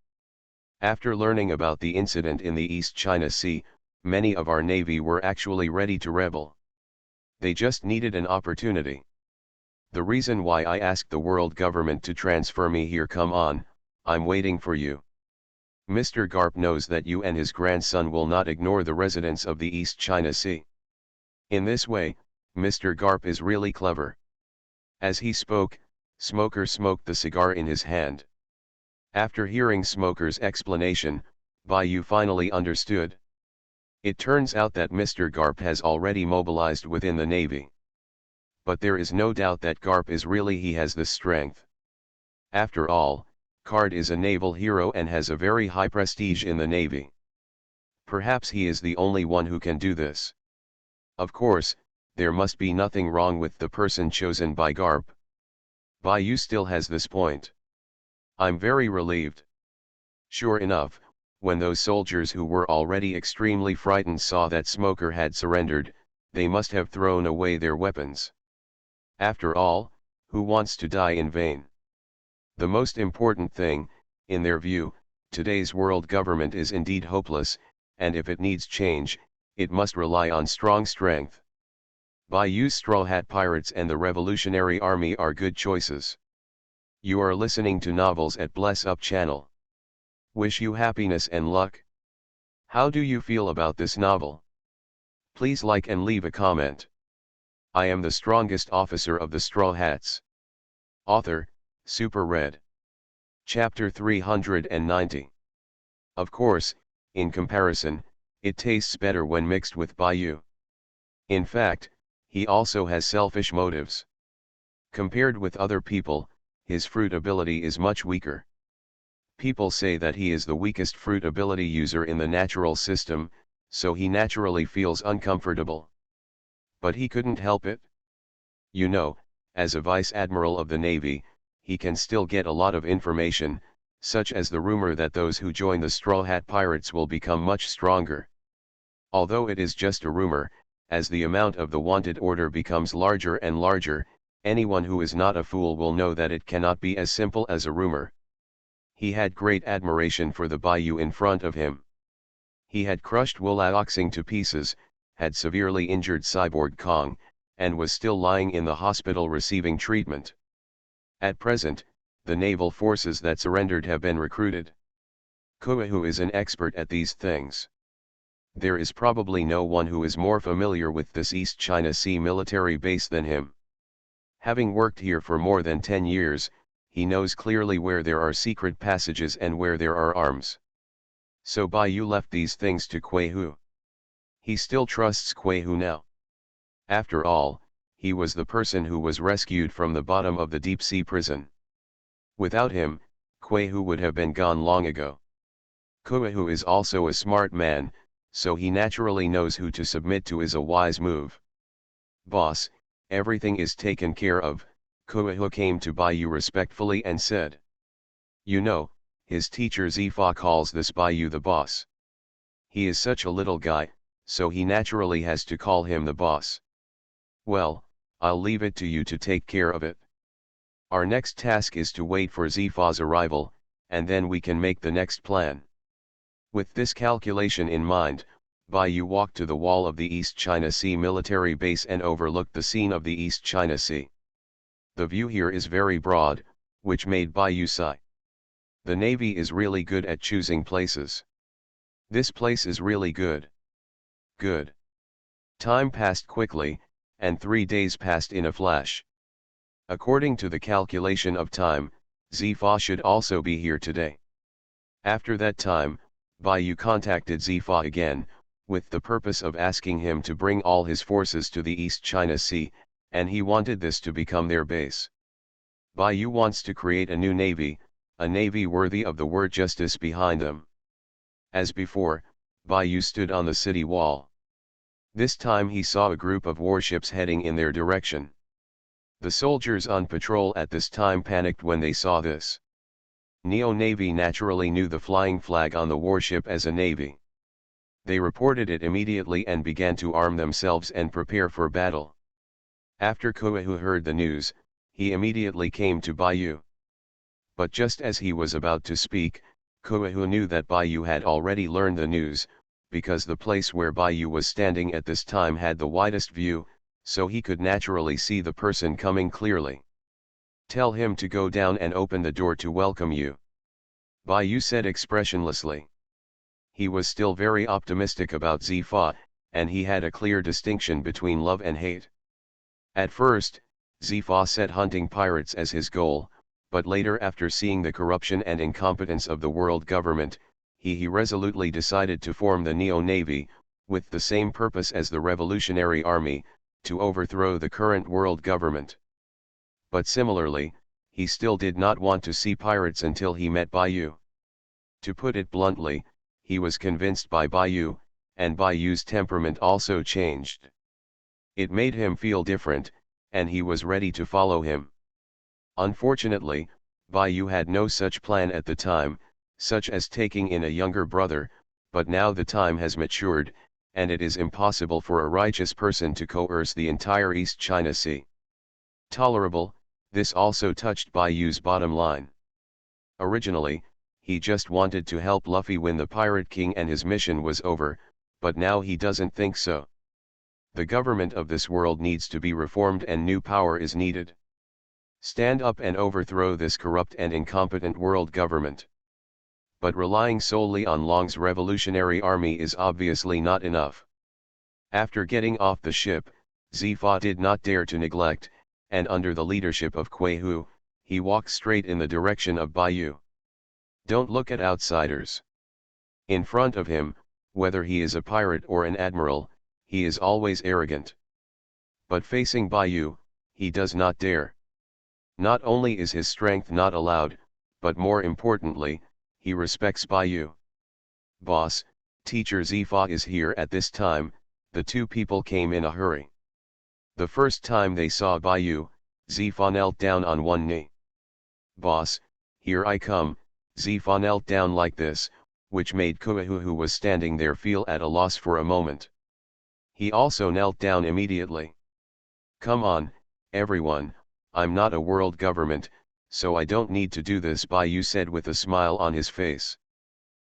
After learning about the incident in the East China Sea, many of our navy were actually ready to rebel. They just needed an opportunity. The reason why I asked the world government to transfer me here. Come on, I'm waiting for you. Mr. Garp knows that you and his grandson will not ignore the residents of the East China Sea. In this way, Mr. Garp is really clever. As he spoke, Smoker smoked the cigar in his hand. After hearing Smoker's explanation, Bai finally understood. It turns out that Mr. Garp has already mobilized within the Navy. But there is no doubt that Garp he has the strength. After all, Card is a naval hero and has a very high prestige in the Navy. Perhaps he is the only one who can do this. Of course, there must be nothing wrong with the person chosen by Garp. Bai still has this point. I'm very relieved. Sure enough, when those soldiers who were already extremely frightened saw that Smoker had surrendered, they must have thrown away their weapons. After all, who wants to die in vain? The most important thing, in their view, today's world government is indeed hopeless, and if it needs change, it must rely on strong strength. Bayou's Straw Hat Pirates and the Revolutionary Army are good choices. You are listening to Novels at Bless Up channel. Wish you happiness and luck. How do you feel about this novel? Please like and leave a comment. I am the strongest officer of the Straw Hats. Author, Super Red. Chapter 390. Of course, in comparison, it tastes better when mixed with Bayou. In fact, he also has selfish motives. Compared with other people, his fruit ability is much weaker. People say that he is the weakest fruit ability user in the natural system, so he naturally feels uncomfortable. But he couldn't help it. You know, as a Vice Admiral of the Navy, he can still get a lot of information, such as the rumor that those who join the Straw Hat Pirates will become much stronger. Although it is just a rumor, as the amount of the wanted order becomes larger and larger, anyone who is not a fool will know that it cannot be as simple as a rumor. He had great admiration for the Bayou in front of him. He had crushed Wulaoxing to pieces, had severely injured Cyborg Kong, and was still lying in the hospital receiving treatment. At present, the naval forces that surrendered have been recruited. Koahu is an expert at these things. There is probably no one who is more familiar with this East China Sea military base than him. Having worked here for more than 10 years, he knows clearly where there are secret passages and where there are arms. So Bayou left these things to Koahu. He still trusts Koahu now. After all, he was the person who was rescued from the bottom of the deep-sea prison. Without him, Koahu would have been gone long ago. Koahu is also a smart man, so he naturally knows who to submit to is a wise move. Boss, everything is taken care of, Koahu came to Bayou respectfully and said. You know, his teacher Zifa calls this Bayou the boss. He is such a little guy, so he naturally has to call him the boss. Well, I'll leave it to you to take care of it. Our next task is to wait for Zifa's arrival, and then we can make the next plan. With this calculation in mind, Bayou walked to the wall of the East China Sea military base and overlooked the scene of the East China Sea. The view here is very broad, which made Bayou sigh. The Navy is really good at choosing places. This place is really good. Good. Time passed quickly, and 3 days passed in a flash. According to the calculation of time, Zifa should also be here today. After that time, Bayou contacted Zifa again, with the purpose of asking him to bring all his forces to the East China Sea, and he wanted this to become their base. Bayou wants to create a new navy, a navy worthy of the word justice behind them. As before, Bayou stood on the city wall. This time he saw a group of warships heading in their direction. The soldiers on patrol at this time panicked when they saw this. Neo Navy naturally knew the flying flag on the warship as a navy. They reported it immediately and began to arm themselves and prepare for battle. After Koahu heard the news, he immediately came to Bayou. But just as he was about to speak, Koahu knew that Bayou had already learned the news, because the place where Bayou was standing at this time had the widest view, so he could naturally see the person coming clearly. Tell him to go down and open the door to welcome you. Bayou said expressionlessly. He was still very optimistic about Zifa, and he had a clear distinction between love and hate. At first, Zifa set hunting pirates as his goal, but later after seeing the corruption and incompetence of the world government, he resolutely decided to form the Neo Navy, with the same purpose as the Revolutionary Army, to overthrow the current world government. But similarly, he still did not want to see pirates until he met Bayou. To put it bluntly, he was convinced by Bayou, and Bayu's temperament also changed. It made him feel different, and he was ready to follow him. Unfortunately, Bayu had no such plan at the time, such as taking in a younger brother, but now the time has matured, and it is impossible for a righteous person to coerce the entire East China Sea. Tolerable, this also touched Bayu's bottom line. Originally, he just wanted to help Luffy win the Pirate King and his mission was over, but now he doesn't think so. The government of this world needs to be reformed and new power is needed. Stand up and overthrow this corrupt and incompetent world government. But relying solely on Long's revolutionary army is obviously not enough. After getting off the ship, Zifa did not dare to neglect, and under the leadership of Kuei Hu, he walked straight in the direction of Bayu. Don't look at outsiders. In front of him, whether he is a pirate or an admiral, he is always arrogant. But facing Bayu, he does not dare. Not only is his strength not allowed, but more importantly, he respects Bayu. Boss, teacher Zifa is here at this time. The two people came in a hurry. The first time they saw Bayu, Zifa knelt down on one knee. Boss, here I come. Zifa knelt down like this, which made Kuei Hu, who was standing there, feel at a loss for a moment. He also knelt down immediately. Come on, everyone, I'm not a world government, so I don't need to do this, Bayu said with a smile on his face.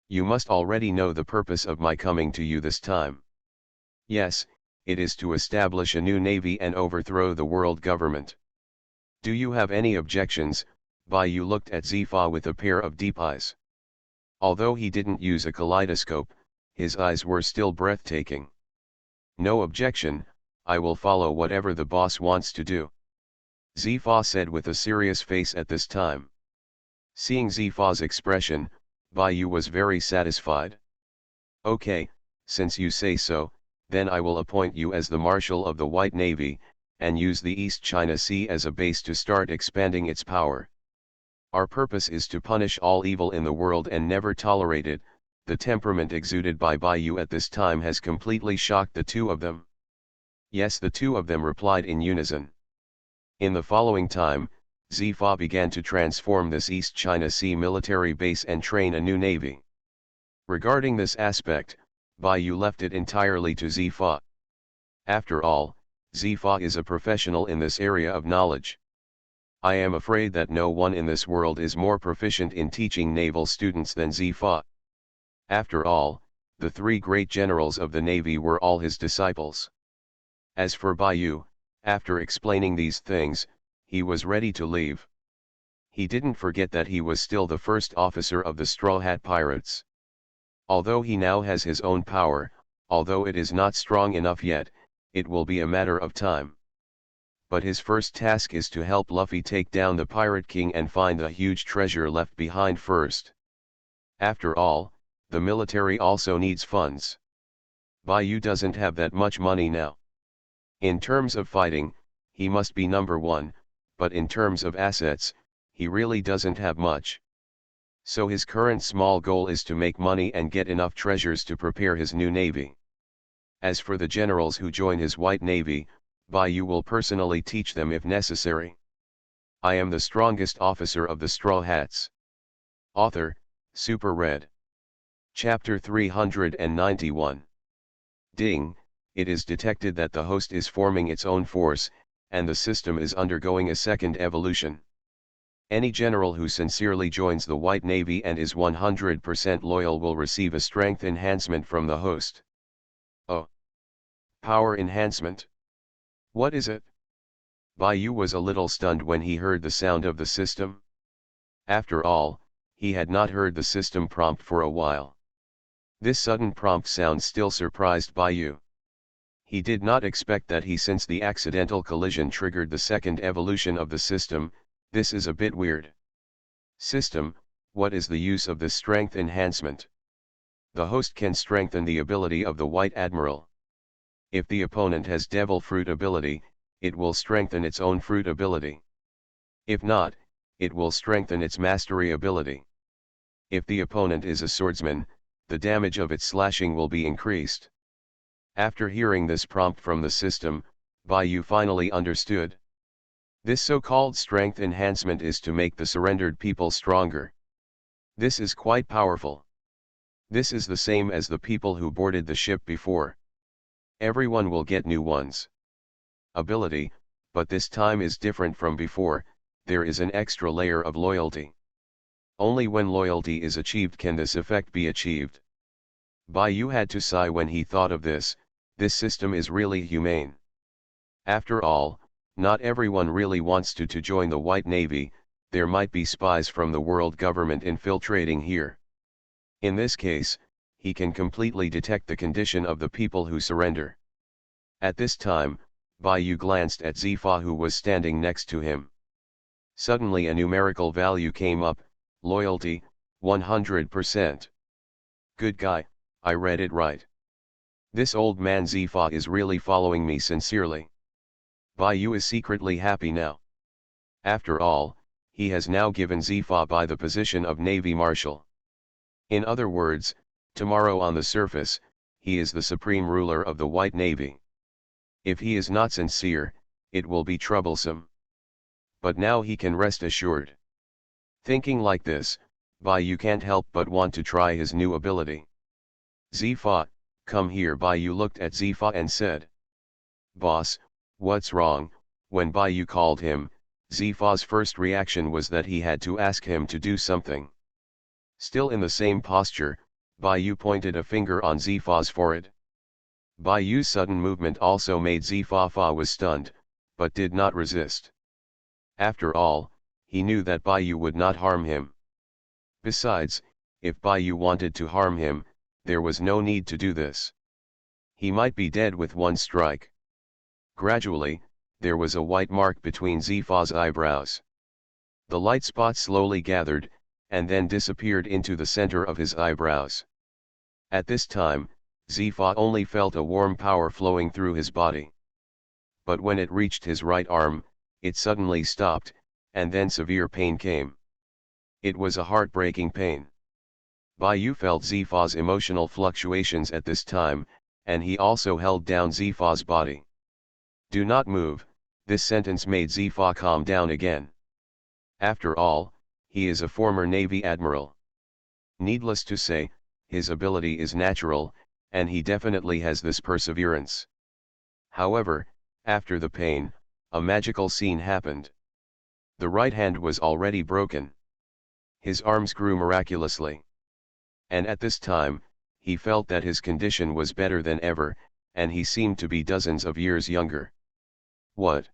You must already know the purpose of my coming to you this time. Yes, it is to establish a new navy and overthrow the world government. Do you have any objections? Bayu looked at Zifa with a pair of deep eyes. Although he didn't use a kaleidoscope, his eyes were still breathtaking. No objection, I will follow whatever the boss wants to do. Zifa said with a serious face at this time. Seeing Zifa's expression, Bayu was very satisfied. Okay, since you say so, then I will appoint you as the Marshal of the White Navy, and use the East China Sea as a base to start expanding its power. Our purpose is to punish all evil in the world and never tolerate it. The temperament exuded by Bayu at this time has completely shocked the two of them. Yes, the two of them replied in unison. In the following time, Zifa began to transform this East China Sea military base and train a new navy. Regarding this aspect, Bayu left it entirely to Zifa. After all, Zifa is a professional in this area of knowledge. I am afraid that no one in this world is more proficient in teaching naval students than Zifa. After all, the three great generals of the navy were all his disciples. As for Bayu, after explaining these things, he was ready to leave. He didn't forget that he was still the first officer of the Straw Hat Pirates. Although he now has his own power, although it is not strong enough yet, it will be a matter of time. But his first task is to help Luffy take down the Pirate King and find the huge treasure left behind first. After all, the military also needs funds. Bayu doesn't have that much money now. In terms of fighting, he must be number one, but in terms of assets, he really doesn't have much. So his current small goal is to make money and get enough treasures to prepare his new navy. As for the generals who join his White Navy, Bayu will personally teach them if necessary. I am the strongest officer of the Straw Hats. Author, Super Red. Chapter 391. Ding, it is detected that the host is forming its own force, and the system is undergoing a second evolution. Any general who sincerely joins the White Navy and is 100% loyal will receive a strength enhancement from the host. Oh! Power enhancement? What is it? Bayu was a little stunned when he heard the sound of the system. After all, he had not heard the system prompt for a while. This sudden prompt sound still surprised Bayu. He did not expect that since the accidental collision triggered the second evolution of the system. This is a bit weird. System, what is the use of this strength enhancement? The host can strengthen the ability of the White Admiral. If the opponent has Devil Fruit ability, it will strengthen its own fruit ability. If not, it will strengthen its mastery ability. If the opponent is a swordsman, the damage of its slashing will be increased. After hearing this prompt from the system, Bai finally understood. This so-called strength enhancement is to make the surrendered people stronger. This is quite powerful. This is the same as the people who boarded the ship before. Everyone will get new ones. Ability, but this time is different from before, there is an extra layer of loyalty. Only when loyalty is achieved can this effect be achieved. Bai had to sigh when he thought of this system is really humane. After all, not everyone really wants to join the White Navy, there might be spies from the world government infiltrating here. In this case, he can completely detect the condition of the people who surrender. At this time, Bai glanced at Zifa who was standing next to him. Suddenly a numerical value came up, loyalty, 100%. Good guy, I read it right. This old man Zifa is really following me sincerely. Bai is secretly happy now. After all, he has now given Zifa Bai the position of Navy Marshal. In other words, tomorrow on the surface, he is the supreme ruler of the White Navy. If he is not sincere, it will be troublesome. But now he can rest assured. Thinking like this, Bai can't help but want to try his new ability. Zifa, come here. Bai looked at Zifa and said. Boss, what's wrong? When Bai called him, Zifa's first reaction was that he had to ask him to do something. Still in the same posture, Bai pointed a finger on Zifa's forehead. Bai's sudden movement also made Zifa was stunned, but did not resist. After all, he knew that Bai would not harm him. Besides, if Bai wanted to harm him, there was no need to do this. He might be dead with one strike. Gradually, there was a white mark between Zifa's eyebrows. The light spot slowly gathered, and then disappeared into the center of his eyebrows. At this time, Zifa only felt a warm power flowing through his body. But when it reached his right arm, it suddenly stopped, and then severe pain came. It was a heartbreaking pain. Bai felt Zifa's emotional fluctuations at this time, and he also held down Zifa's body. Do not move, this sentence made Zifa calm down again. After all, he is a former Navy admiral. Needless to say, his ability is natural, and he definitely has this perseverance. However, after the pain, a magical scene happened. The right hand was already broken. His arms grew miraculously. And at this time, he felt that his condition was better than ever, and he seemed to be dozens of years younger. What?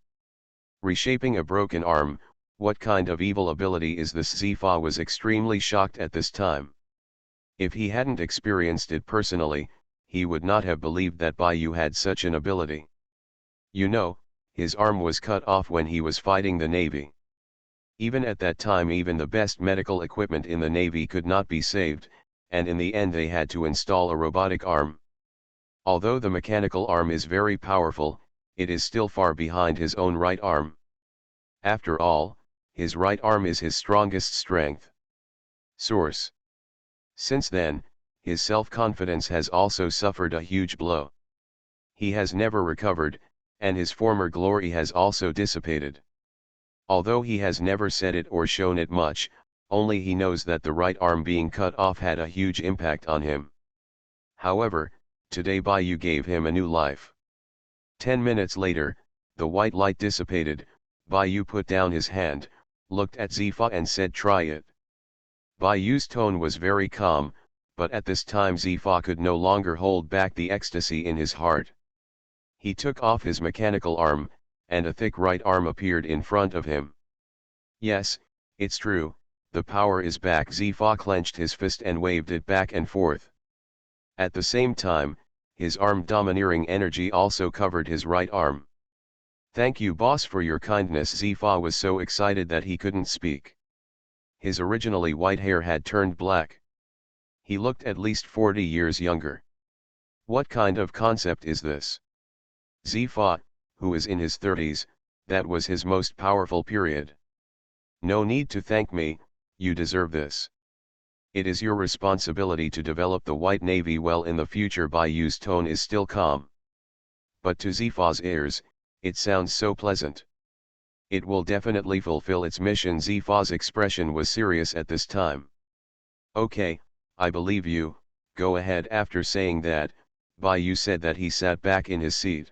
Reshaping a broken arm, what kind of evil ability is this? Zifa was extremely shocked at this time. If he hadn't experienced it personally, he would not have believed that Bai had such an ability. You know, his arm was cut off when he was fighting the Navy. Even at that time, even the best medical equipment in the Navy could not be saved, and in the end they had to install a robotic arm. Although the mechanical arm is very powerful, it is still far behind his own right arm. After all, his right arm is his strongest strength. Source. Since then, his self-confidence has also suffered a huge blow. He has never recovered, and his former glory has also dissipated. Although he has never said it or shown it much, only he knows that the right arm being cut off had a huge impact on him. However, today Bai gave him a new life. 10 minutes later, the white light dissipated. Bai put down his hand, looked at Zifa and said, try it. Bai's tone was very calm, but at this time Zifa could no longer hold back the ecstasy in his heart. He took off his mechanical arm, and a thick right arm appeared in front of him. Yes, it's true, the power is back. Zifa clenched his fist and waved it back and forth. At the same time, his arm domineering energy also covered his right arm. Thank you, boss, for your kindness. Zifa was so excited that he couldn't speak. His originally white hair had turned black. He looked at least 40 years younger. What kind of concept is this? Zifa, who is in his 30s, that was his most powerful period. No need to thank me, you deserve this. It is your responsibility to develop the White Navy well in the future. Bai Yu's tone is still calm. But to Zifa's ears, it sounds so pleasant. It will definitely fulfill its mission. Zifa's expression was serious at this time. Okay, I believe you, go ahead. After saying that, Bai Yu said that he sat back in his seat.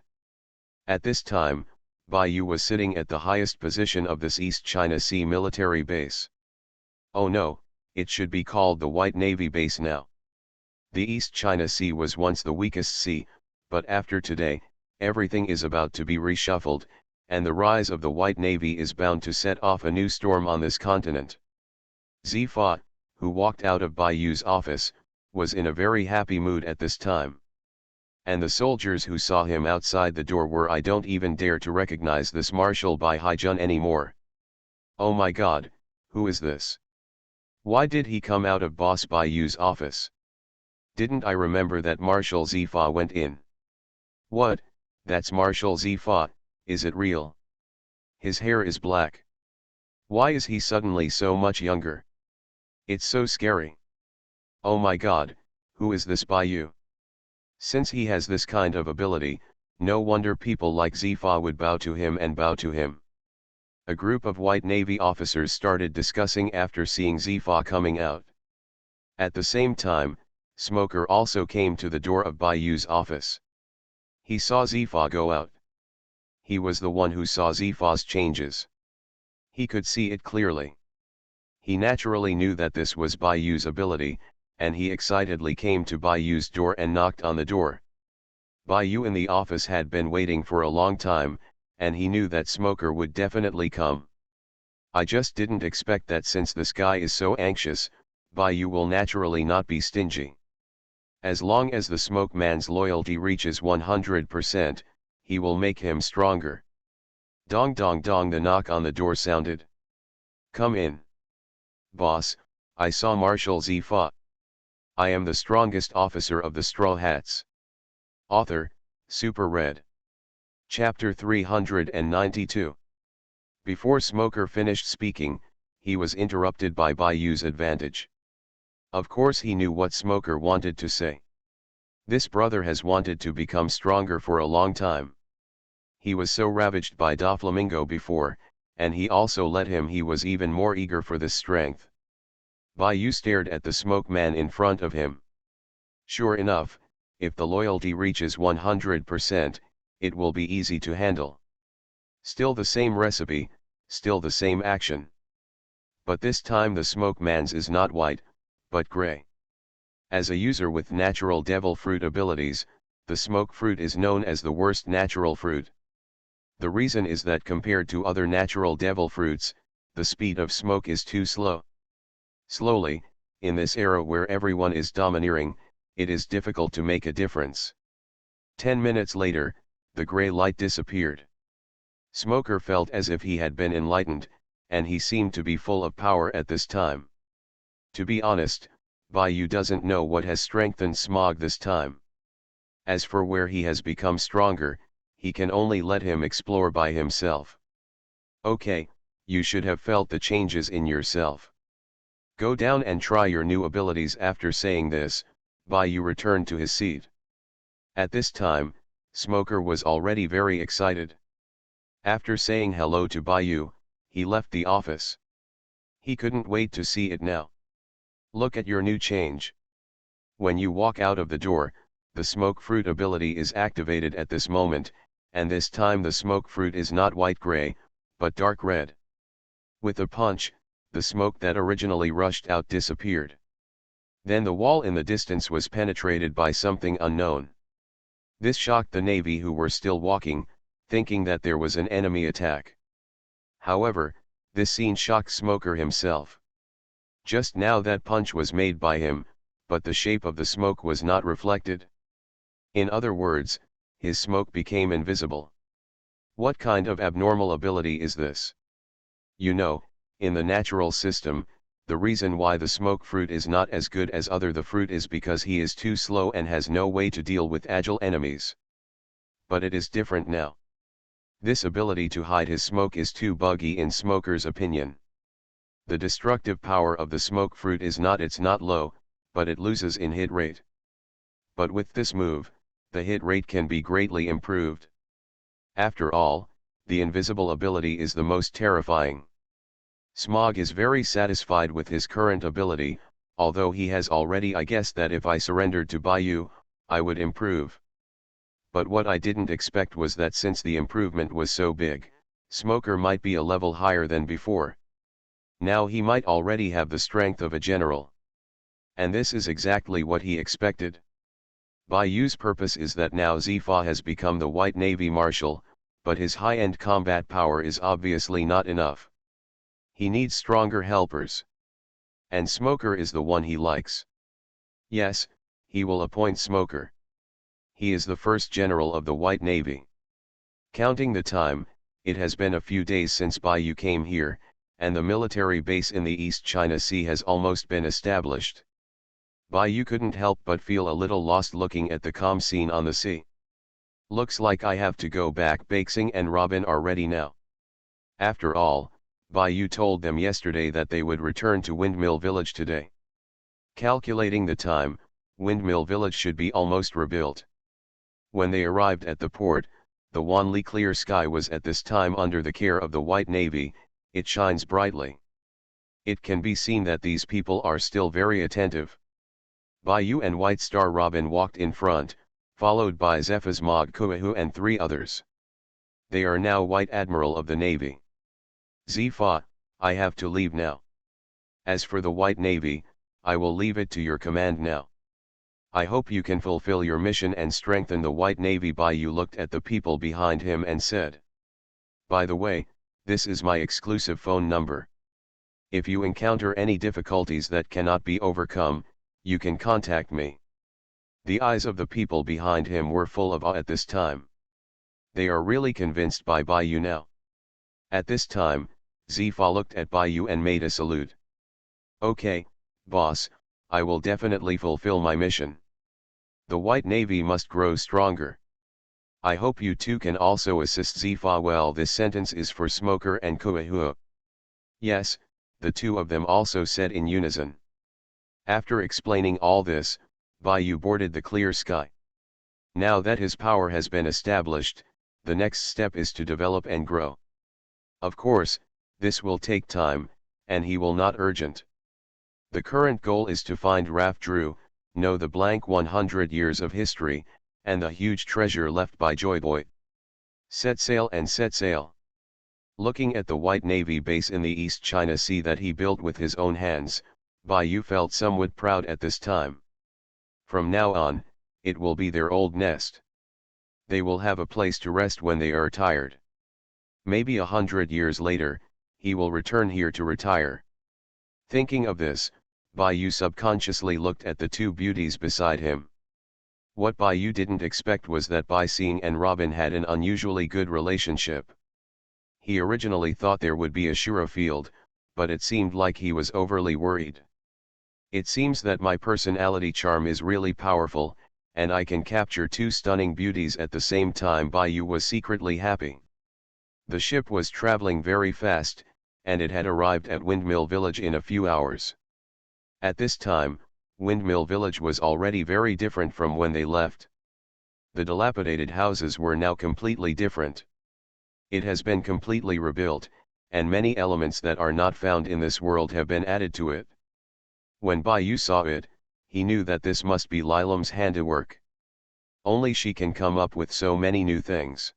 At this time, Bai Yu was sitting at the highest position of this East China Sea military base. Oh no, it should be called the White Navy base now. The East China Sea was once the weakest sea, but after today, everything is about to be reshuffled, and the rise of the White Navy is bound to set off a new storm on this continent. Zifa, who walked out of Bai Yu's office, was in a very happy mood at this time. And the soldiers who saw him outside the door were, I don't even dare to recognize this Marshal Bai Haijun anymore. Oh my god, who is this? Why did he come out of Boss Bai Yu's office? Didn't I remember that Marshal Zifa went in? What, that's Marshal Zifa, is it real? His hair is black. Why is he suddenly so much younger? It's so scary. Oh my god, who is this Bai Yu? Since he has this kind of ability, no wonder people like Zifa would bow to him and bow to him. A group of White Navy officers started discussing after seeing Zifa coming out. At the same time, Smoker also came to the door of Bai Yu's office. He saw Zifa go out. He was the one who saw Zifa's changes. He could see it clearly. He naturally knew that this was Bai Yu's ability, and he excitedly came to Bai Yu's door and knocked on the door. Bai Yu in the office had been waiting for a long time, and he knew that Smoker would definitely come. I just didn't expect that. Since this guy is so anxious, Bai Yu will naturally not be stingy. As long as the Smoke Man's loyalty reaches 100%, he will make him stronger. Dong dong dong, the knock on the door sounded. Come in. Boss, I saw Marshal Zifa. I am the strongest officer of the Straw Hats. Author, Super Red. Chapter 392. Before Smoker finished speaking, he was interrupted by Bai Yu's advantage. Of course he knew what Smoker wanted to say. This brother has wanted to become stronger for a long time. He was so ravaged by Doflamingo before, and he also let him. He was even more eager for this strength. Bai Yu stared at the Smoke Man in front of him. Sure enough, if the loyalty reaches 100%, it will be easy to handle. Still the same recipe, still the same action. But this time the Smoke Man's is not white, but gray. As a user with natural devil fruit abilities, the smoke fruit is known as the worst natural fruit. The reason is that compared to other natural devil fruits, the speed of smoke is too slow. Slowly, in this era where everyone is domineering, it is difficult to make a difference. 10 minutes later, the gray light disappeared. Smoker felt as if he had been enlightened, and he seemed to be full of power at this time. To be honest, Bai Yu doesn't know what has strengthened Smog this time. As for where he has become stronger, he can only let him explore by himself. Okay, you should have felt the changes in yourself. Go down and try your new abilities. After saying this, Bai Yu returned to his seat. At this time, Smoker was already very excited. After saying hello to Bai Yu, he left the office. He couldn't wait to see it now. Look at your new change. When you walk out of the door, the smoke fruit ability is activated at this moment, and this time the smoke fruit is not white-gray, but dark red. With a punch, the smoke that originally rushed out disappeared. Then the wall in the distance was penetrated by something unknown. This shocked the Navy, who were still walking, thinking that there was an enemy attack. However, this scene shocked Smoker himself. Just now that punch was made by him, but the shape of the smoke was not reflected. In other words, his smoke became invisible. What kind of abnormal ability is this? You know, in the natural system, the reason why the smoke fruit is not as good as the fruit is because he is too slow and has no way to deal with agile enemies. But it is different now. This ability to hide his smoke is too buggy in Smoker's opinion. The destructive power of the smoke fruit is not low, but it loses in hit rate. But with this move, the hit rate can be greatly improved. After all, the invisible ability is the most terrifying. Smog is very satisfied with his current ability, although he has already guessed that if I surrendered to Bayou, I would improve. But what I didn't expect was that since the improvement was so big, Smoker might be a level higher than before. Now he might already have the strength of a general. And this is exactly what he expected. Bayou's purpose is that now Zifa has become the White Navy Marshal, but his high-end combat power is obviously not enough. He needs stronger helpers. And Smoker is the one he likes. Yes, he will appoint Smoker. He is the first general of the White Navy. Counting the time, it has been a few days since Bayou came here, and the military base in the East China Sea has almost been established. Bayou couldn't help but feel a little lost looking at the calm scene on the sea. Looks like I have to go back. Baxing and Robin are ready now. After all, Bayou told them yesterday that they would return to Windmill Village today. Calculating the time, Windmill Village should be almost rebuilt. When they arrived at the port, the wanly clear sky was at this time under the care of the White Navy. It shines brightly. It can be seen that these people are still very attentive. Bayou and White Star Robin walked in front, followed by Zephas Mog Kuahu and 3 others. They are now White Admiral of the Navy. Zifa, I have to leave now. As for the White Navy, I will leave it to your command now. I hope you can fulfill your mission and strengthen the White Navy. Bayou looked at the people behind him and said, "By the way, this is my exclusive phone number. If you encounter any difficulties that cannot be overcome, you can contact me." The eyes of the people behind him were full of awe at this time. They are really convinced by Bayou now. At this time, Zifa looked at Bayou and made a salute. "Okay, boss, I will definitely fulfill my mission. The White Navy must grow stronger. I hope you two can also assist Zifa." Well, this sentence is for Smoker and Kuahu. Yes, the two of them also said in unison. After explaining all this, Bayou boarded the clear sky. Now that his power has been established, the next step is to develop and grow. Of course, this will take time, and he will not urgent. The current goal is to find Raf Drew, know the blank 100 years of history, and the huge treasure left by Joyboy. Set sail and set sail. Looking at the White Navy base in the East China Sea that he built with his own hands, Bayou felt somewhat proud at this time. From now on, it will be their old nest. They will have a place to rest when they are tired. Maybe 100 years later, he will return here to retire. Thinking of this, Bayou subconsciously looked at the two beauties beside him. What Bayou didn't expect was that Baxing and Robin had an unusually good relationship. He originally thought there would be a Shura field, but it seemed like he was overly worried. "It seems that my personality charm is really powerful, and I can capture two stunning beauties at the same time." Bayou was secretly happy. The ship was traveling very fast, and it had arrived at Windmill Village in a few hours. At this time, Windmill Village was already very different from when they left. The dilapidated houses were now completely different. It has been completely rebuilt, and many elements that are not found in this world have been added to it. When Bayou saw it, he knew that this must be Lilam's handiwork. Only she can come up with so many new things.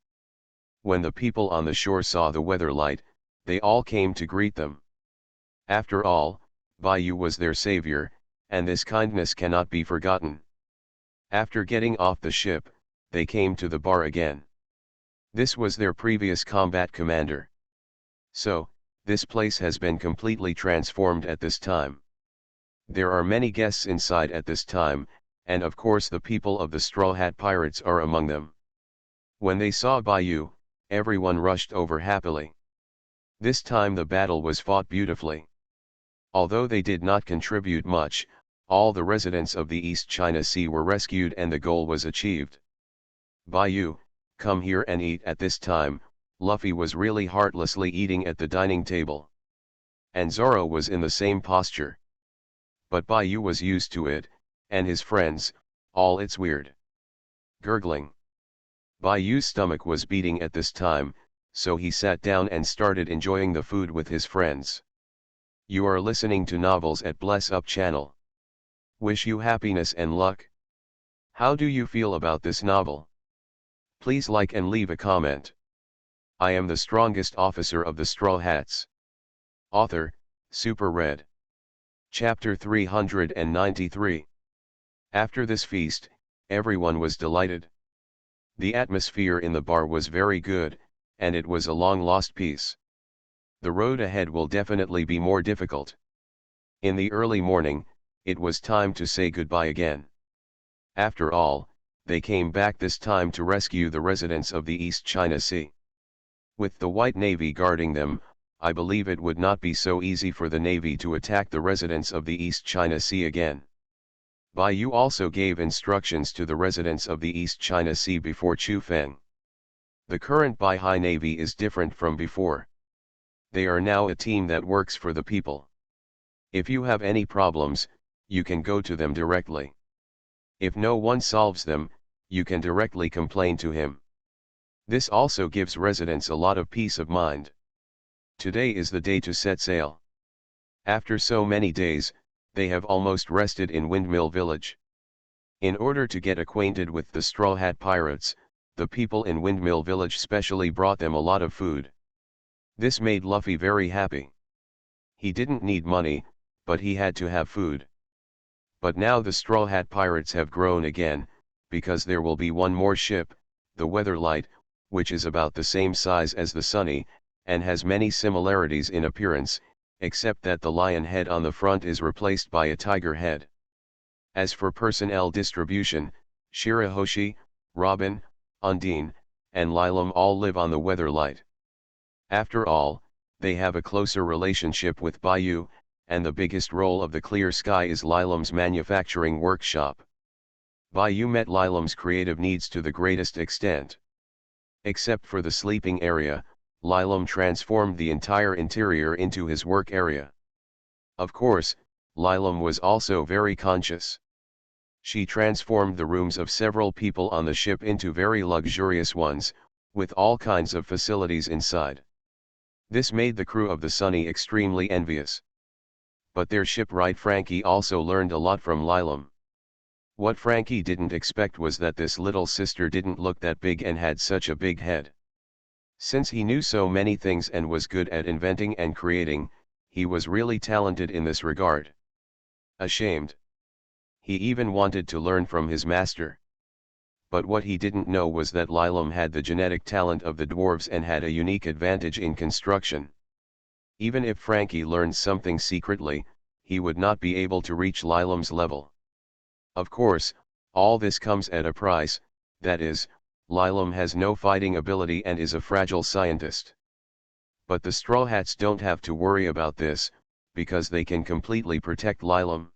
When the people on the shore saw the weather light, they all came to greet them. After all, Bayou was their savior, and this kindness cannot be forgotten. After getting off the ship, they came to the bar again. This was their previous combat commander. So, this place has been completely transformed at this time. There are many guests inside at this time, and of course the people of the Straw Hat Pirates are among them. When they saw Bayou, everyone rushed over happily. This time the battle was fought beautifully. Although they did not contribute much, all the residents of the East China Sea were rescued and the goal was achieved. "Bayou, come here and eat." At this time, Luffy was really heartlessly eating at the dining table. and Zoro was in the same posture. But Baiyu was used to it, and his friends, all it's weird. Gurgling. Baiyu's stomach was beating at this time, so he sat down and started enjoying the food with his friends. You are listening to Novels at Bless Up channel. Wish you happiness and luck. How do you feel about this novel? Please like and leave a comment. I am the strongest officer of the Straw Hats. Author, Super Red. Chapter 393. After this feast, everyone was delighted. The atmosphere in the bar was very good, and it was a long-lost peace. The road ahead will definitely be more difficult. In the early morning, it was time to say goodbye again. After all, they came back this time to rescue the residents of the East China Sea. With the White Navy guarding them, I believe it would not be so easy for the Navy to attack the residents of the East China Sea again. Baiyu also gave instructions to the residents of the East China Sea before Chu Feng. The current Baihai Navy is different from before. They are now a team that works for the people. If you have any problems, you can go to them directly. If no one solves them, you can directly complain to him. This also gives residents a lot of peace of mind. Today is the day to set sail. After so many days, they have almost rested in Windmill Village. In order to get acquainted with the Straw Hat Pirates, the people in Windmill Village specially brought them a lot of food. This made Luffy very happy. He didn't need money, but he had to have food. But now the Straw Hat Pirates have grown again, because there will be one more ship, the Weatherlight, which is about the same size as the Sunny, and has many similarities in appearance, except that the lion head on the front is replaced by a tiger head. As for personnel distribution, Shirahoshi, Robin, Undine, and Lilum all live on the Weatherlight. After all, they have a closer relationship with Baiyu, and the biggest role of the Clear Sky is Lilum's manufacturing workshop. Baiyu met Lilum's creative needs to the greatest extent. Except for the sleeping area, Lilum transformed the entire interior into his work area. Of course, Lilum was also very conscious. She transformed the rooms of several people on the ship into very luxurious ones, with all kinds of facilities inside. This made the crew of the Sunny extremely envious. But their shipwright Frankie also learned a lot from Lilum. What Frankie didn't expect was that this little sister didn't look that big and had such a big head. Since he knew so many things and was good at inventing and creating, he was really talented in this regard. Ashamed. He even wanted to learn from his master. But what he didn't know was that Lilum had the genetic talent of the dwarves and had a unique advantage in construction. Even if Frankie learned something secretly, he would not be able to reach Lilum's level. Of course, all this comes at a price, that is, Lilum has no fighting ability and is a fragile scientist. But the Straw Hats don't have to worry about this, because they can completely protect Lilum.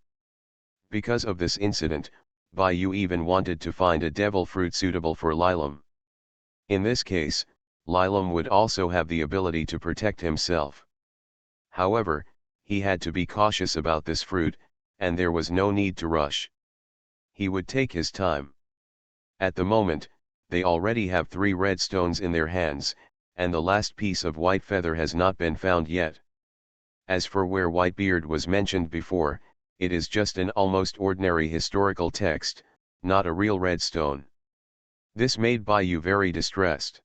Because of this incident, Baiyu even wanted to find a devil fruit suitable for Lilum. In this case, Lilum would also have the ability to protect himself. However, he had to be cautious about this fruit, and there was no need to rush. He would take his time. At the moment, they already have 3 red stones in their hands, and the last piece of white feather has not been found yet. As for where Whitebeard was mentioned before, it is just an almost ordinary historical text, not a real red stone. This made Baiyu very distressed.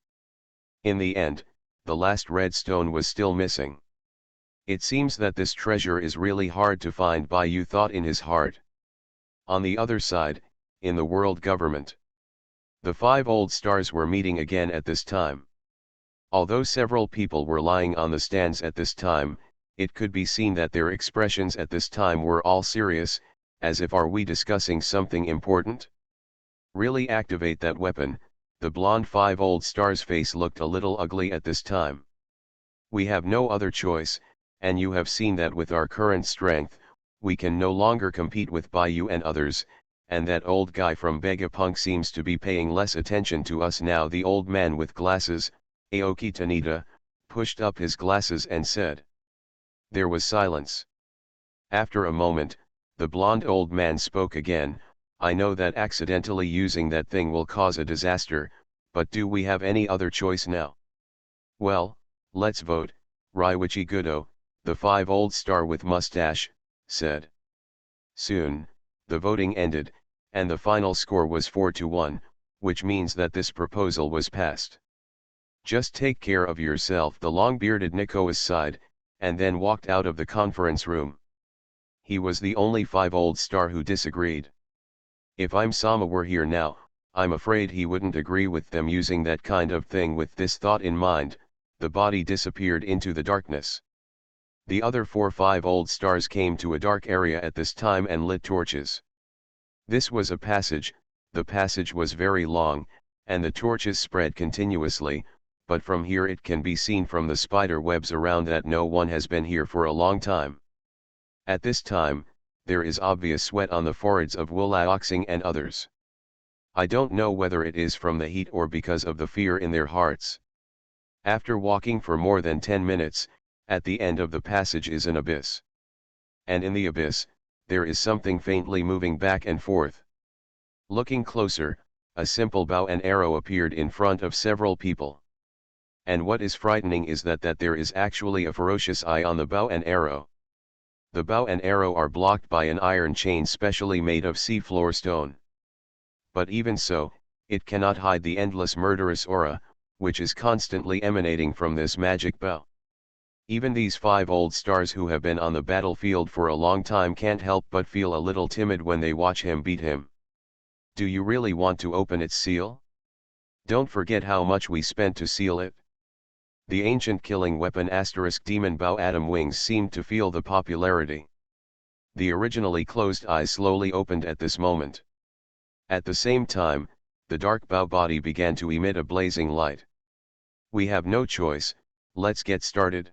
In the end, the last red stone was still missing. It seems that this treasure is really hard to find, Baiyu thought in his heart. On the other side, in the world government, the 5 old stars were meeting again at this time. Although several people were lying on the stands at this time, it could be seen that their expressions at this time were all serious, as if are we discussing something important? Really activate that weapon. The blonde 5 old stars face looked a little ugly at this time. We have no other choice, and you have seen that with our current strength, we can no longer compete with Baiyu and others, and that old guy from Vegapunk seems to be paying less attention to us now. The old man with glasses, Aoki Tanita, pushed up his glasses and said. There was silence. After a moment, the blond old man spoke again. I know that accidentally using that thing will cause a disaster, but do we have any other choice now? Well, let's vote. Ryuichi Gudo, the 5-old star with mustache, said. Soon, the voting ended, and the final score was 4-1, which means that this proposal was passed. Just take care of yourself, the long-bearded Nicholas sighed, and then walked out of the conference room. He was the only 5-old star who disagreed. If Sama were here now, I'm afraid he wouldn't agree with them using that kind of thing. With this thought in mind, the body disappeared into the darkness. The other 4 5-old stars came to a dark area at this time and lit torches. This was a passage. The passage was very long, and the torches spread continuously, but from here it can be seen from the spider webs around that no one has been here for a long time. At this time, there is obvious sweat on the foreheads of Wulaoxing and others. I don't know whether it is from the heat or because of the fear in their hearts. After walking for more than 10 minutes, at the end of the passage is an abyss. And in the abyss, there is something faintly moving back and forth. Looking closer, a simple bow and arrow appeared in front of several people. And what is frightening is that there is actually a ferocious eye on the bow and arrow. The bow and arrow are blocked by an iron chain specially made of seafloor stone. But even so, it cannot hide the endless murderous aura, which is constantly emanating from this magic bow. Even these 5-old stars who have been on the battlefield for a long time can't help but feel a little timid when they watch him beat him. Do you really want to open its seal? Don't forget how much we spent to seal it. The ancient killing weapon * demon bow atom wings seemed to feel the popularity. The originally closed eyes slowly opened at this moment. At the same time, the dark bow body began to emit a blazing light. We have no choice, let's get started.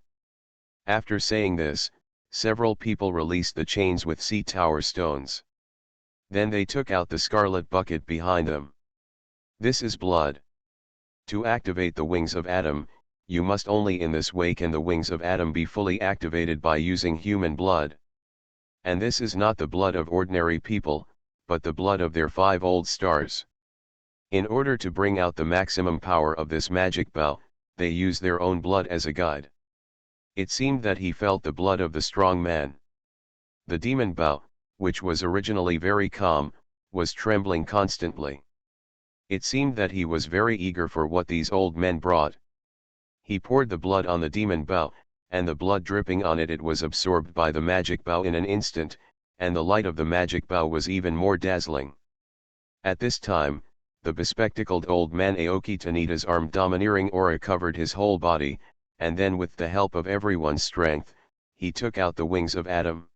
After saying this, several people released the chains with sea tower stones. Then they took out the scarlet bucket behind them. This is blood. To activate the wings of Adam, you must only in this way can the wings of Adam be fully activated by using human blood. And this is not the blood of ordinary people, but the blood of their 5-old stars. In order to bring out the maximum power of this magic bow, they use their own blood as a guide. It seemed that he felt the blood of the strong man. The demon bow, which was originally very calm, was trembling constantly. It seemed that he was very eager for what these old men brought. He poured the blood on the demon bow, and the blood dripping on it was absorbed by the magic bow in an instant, and the light of the magic bow was even more dazzling. At this time, the bespectacled old man Aoki Tanita's armed domineering aura covered his whole body, and then with the help of everyone's strength, he took out the wings of Adam.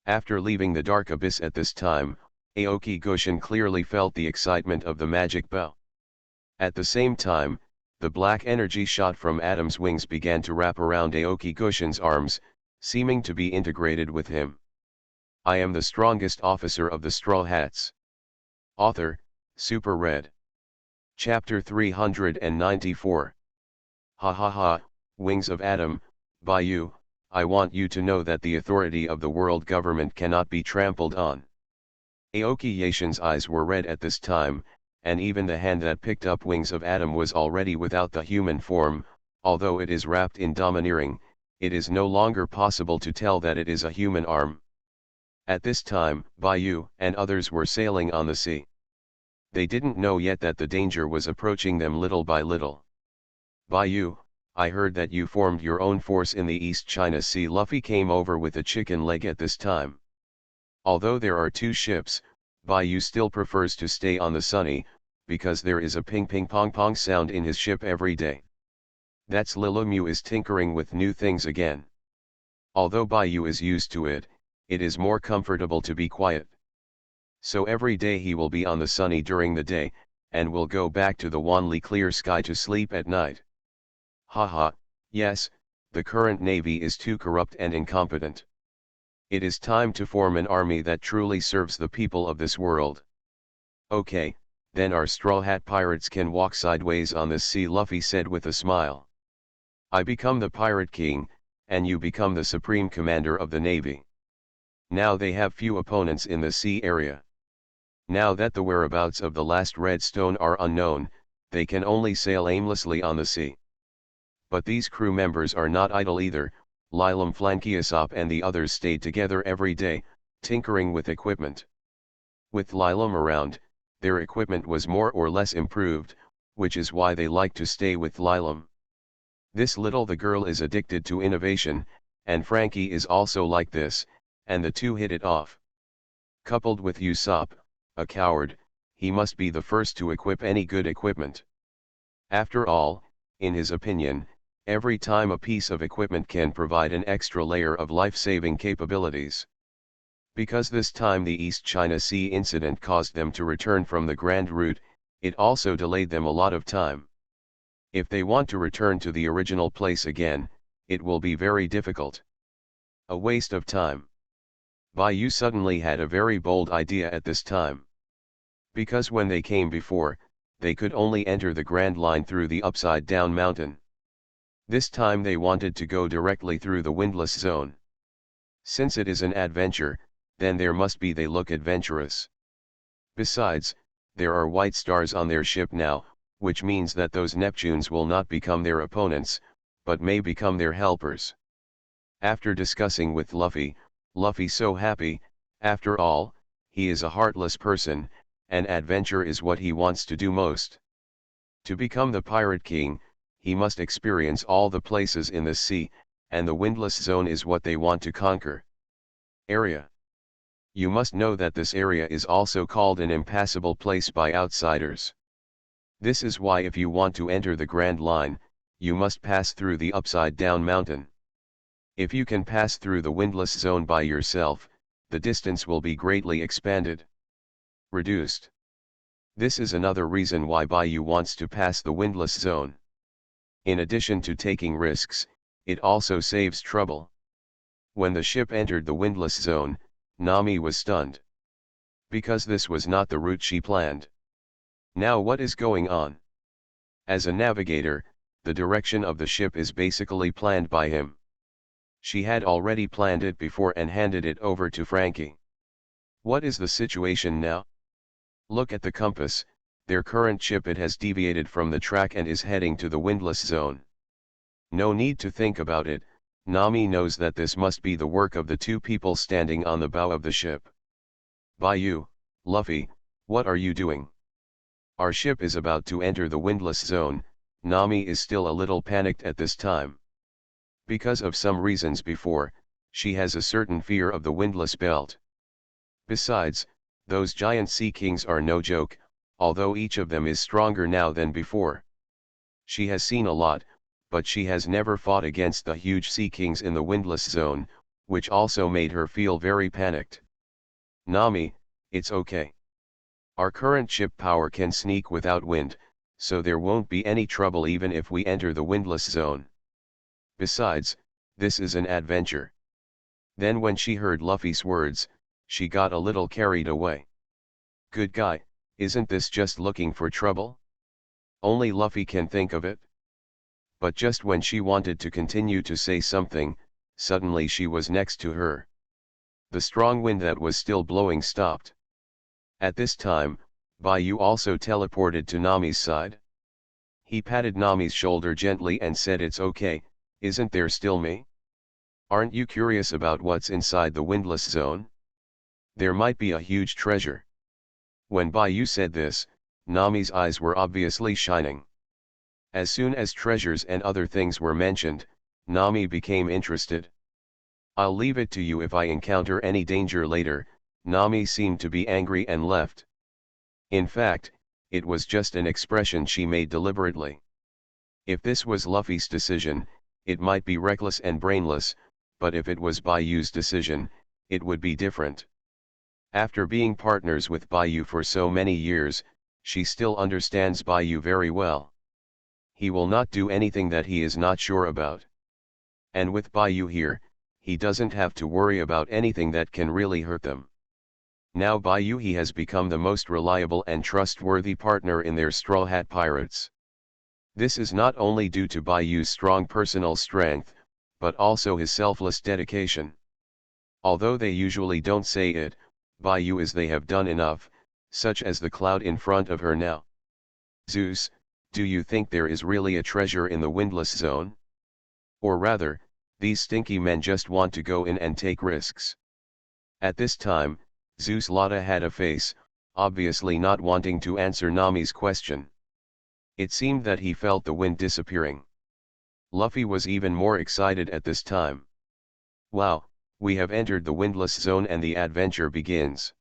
After leaving the dark abyss at this time, Aoki Goshin clearly felt the excitement of the magic bow. At the same time, the black energy shot from Adam's wings began to wrap around Aoki Goshin's arms, seeming to be integrated with him. I am the strongest officer of the Straw Hats. Author, Super Red. Chapter 394. Ha ha ha, Wings of Adam, by you, I want you to know that the authority of the world government cannot be trampled on. Aoki Yashin's eyes were red at this time, and even the hand that picked up Wings of Adam was already without the human form. Although it is wrapped in domineering, it is no longer possible to tell that it is a human arm. At this time, Bayu and others were sailing on the sea. They didn't know yet that the danger was approaching them little by little. Bayu, I heard that you formed your own force in the East China Sea. Luffy came over with a chicken leg at this time. Although there are 2 ships, Bayu still prefers to stay on the Sunny, because there is a ping ping pong pong sound in his ship every day. That's Lilomu is tinkering with new things again. Although Bayu is used to it, it is more comfortable to be quiet. So every day he will be on the Sunny during the day, and will go back to the Wanli clear sky to sleep at night. Haha, yes, the current navy is too corrupt and incompetent. It is time to form an army that truly serves the people of this world. Okay, then our Straw Hat pirates can walk sideways on this sea, Luffy said with a smile. I become the Pirate King, and you become the supreme commander of the navy. Now they have few opponents in the sea area. Now that the whereabouts of the last red stone are unknown, they can only sail aimlessly on the sea. But these crew members are not idle either. Lilam Flankiasop and the others stayed together every day, tinkering with equipment. With Lilam around, their equipment was more or less improved, which is why they like to stay with Lilam. The girl is addicted to innovation, and Frankie is also like this, and the two hit it off. Coupled with Usopp, a coward, he must be the first to equip any good equipment. After all, in his opinion, every time a piece of equipment can provide an extra layer of life-saving capabilities. Because this time the East China Sea incident caused them to return from the Grand Route, it also delayed them a lot of time. If they want to return to the original place again, it will be very difficult. A waste of time. Bayou suddenly had a very bold idea at this time. Because when they came before, they could only enter the Grand Line through the upside-down mountain. This time they wanted to go directly through the windless zone. Since it is an adventure, then there must be they look adventurous. Besides, there are white stars on their ship now, which means that those Neptunes will not become their opponents, but may become their helpers. After discussing with Luffy so happy, after all, he is a heartless person, and adventure is what he wants to do most. To become the Pirate King, he must experience all the places in the sea, and the windless zone is what they want to conquer. Area. You must know that this area is also called an impassable place by outsiders. This is why if you want to enter the Grand Line, you must pass through the upside-down mountain. If you can pass through the windless zone by yourself, the distance will be greatly expanded. Reduced. This is another reason why Bayou wants to pass the windless zone. In addition to taking risks, it also saves trouble. When the ship entered the windless zone, Nami was stunned. Because this was not the route she planned. Now what is going on? As a navigator, the direction of the ship is basically planned by him. She had already planned it before and handed it over to Frankie. What is the situation now? Look at the compass. Their current ship it has deviated from the track and is heading to the windless zone. No need to think about it, Nami knows that this must be the work of the two people standing on the bow of the ship. Bayou, Luffy, what are you doing? Our ship is about to enter the windless zone. Nami is still a little panicked at this time. Because of some reasons before, she has a certain fear of the windless belt. Besides, those giant sea kings are no joke, although each of them is stronger now than before. She has seen a lot, but she has never fought against the huge sea kings in the windless zone, which also made her feel very panicked. Nami, it's okay. Our current ship power can sneak without wind, so there won't be any trouble even if we enter the windless zone. Besides, this is an adventure. Then when she heard Luffy's words, she got a little carried away. Good guy, isn't this just looking for trouble? Only Luffy can think of it. But just when she wanted to continue to say something, suddenly she was next to her. The strong wind that was still blowing stopped. At this time, Bayou also teleported to Nami's side. He patted Nami's shoulder gently and said, "It's okay, isn't there still me? Aren't you curious about what's inside the windless zone? There might be a huge treasure." When Bayou said this, Nami's eyes were obviously shining. As soon as treasures and other things were mentioned, Nami became interested. "I'll leave it to you if I encounter any danger later." Nami seemed to be angry and left. In fact, it was just an expression she made deliberately. If this was Luffy's decision, it might be reckless and brainless, but if it was Bayou's decision, it would be different. After being partners with Bayou for so many years, she still understands Bayou very well. He will not do anything that he is not sure about. And with Bayou here, he doesn't have to worry about anything that can really hurt them. Now Bayou he has become the most reliable and trustworthy partner in their Straw Hat Pirates. This is not only due to Bayou's strong personal strength, but also his selfless dedication. Although they usually don't say it, by you as they have done enough, such as the cloud in front of her now. Zeus, do you think there is really a treasure in the windless zone? Or rather, these stinky men just want to go in and take risks. At this time, Zeus Lotta had a face, obviously not wanting to answer Nami's question. It seemed that he felt the wind disappearing. Luffy was even more excited at this time. Wow, we have entered the windless zone and the adventure begins.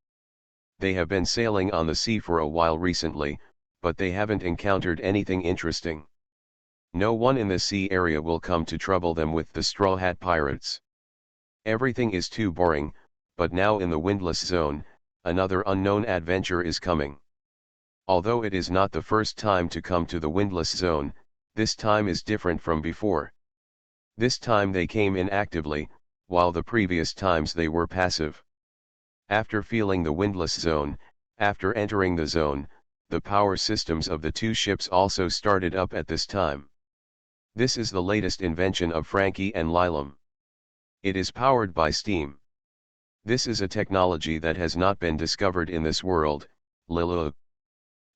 They have been sailing on the sea for a while recently, but they haven't encountered anything interesting. No one in the sea area will come to trouble them with the Straw Hat Pirates. Everything is too boring, but now in the windless zone, another unknown adventure is coming. Although it is not the first time to come to the windless zone, this time is different from before. This time they came in actively, while the previous times they were passive. After feeling the windless zone, after entering the zone, the power systems of the two ships also started up at this time. This is the latest invention of Frankie and Lilam. It is powered by steam. This is a technology that has not been discovered in this world, Lilu.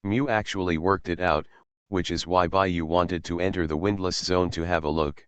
Mew actually worked it out, which is why Baiyu wanted to enter the windless zone to have a look.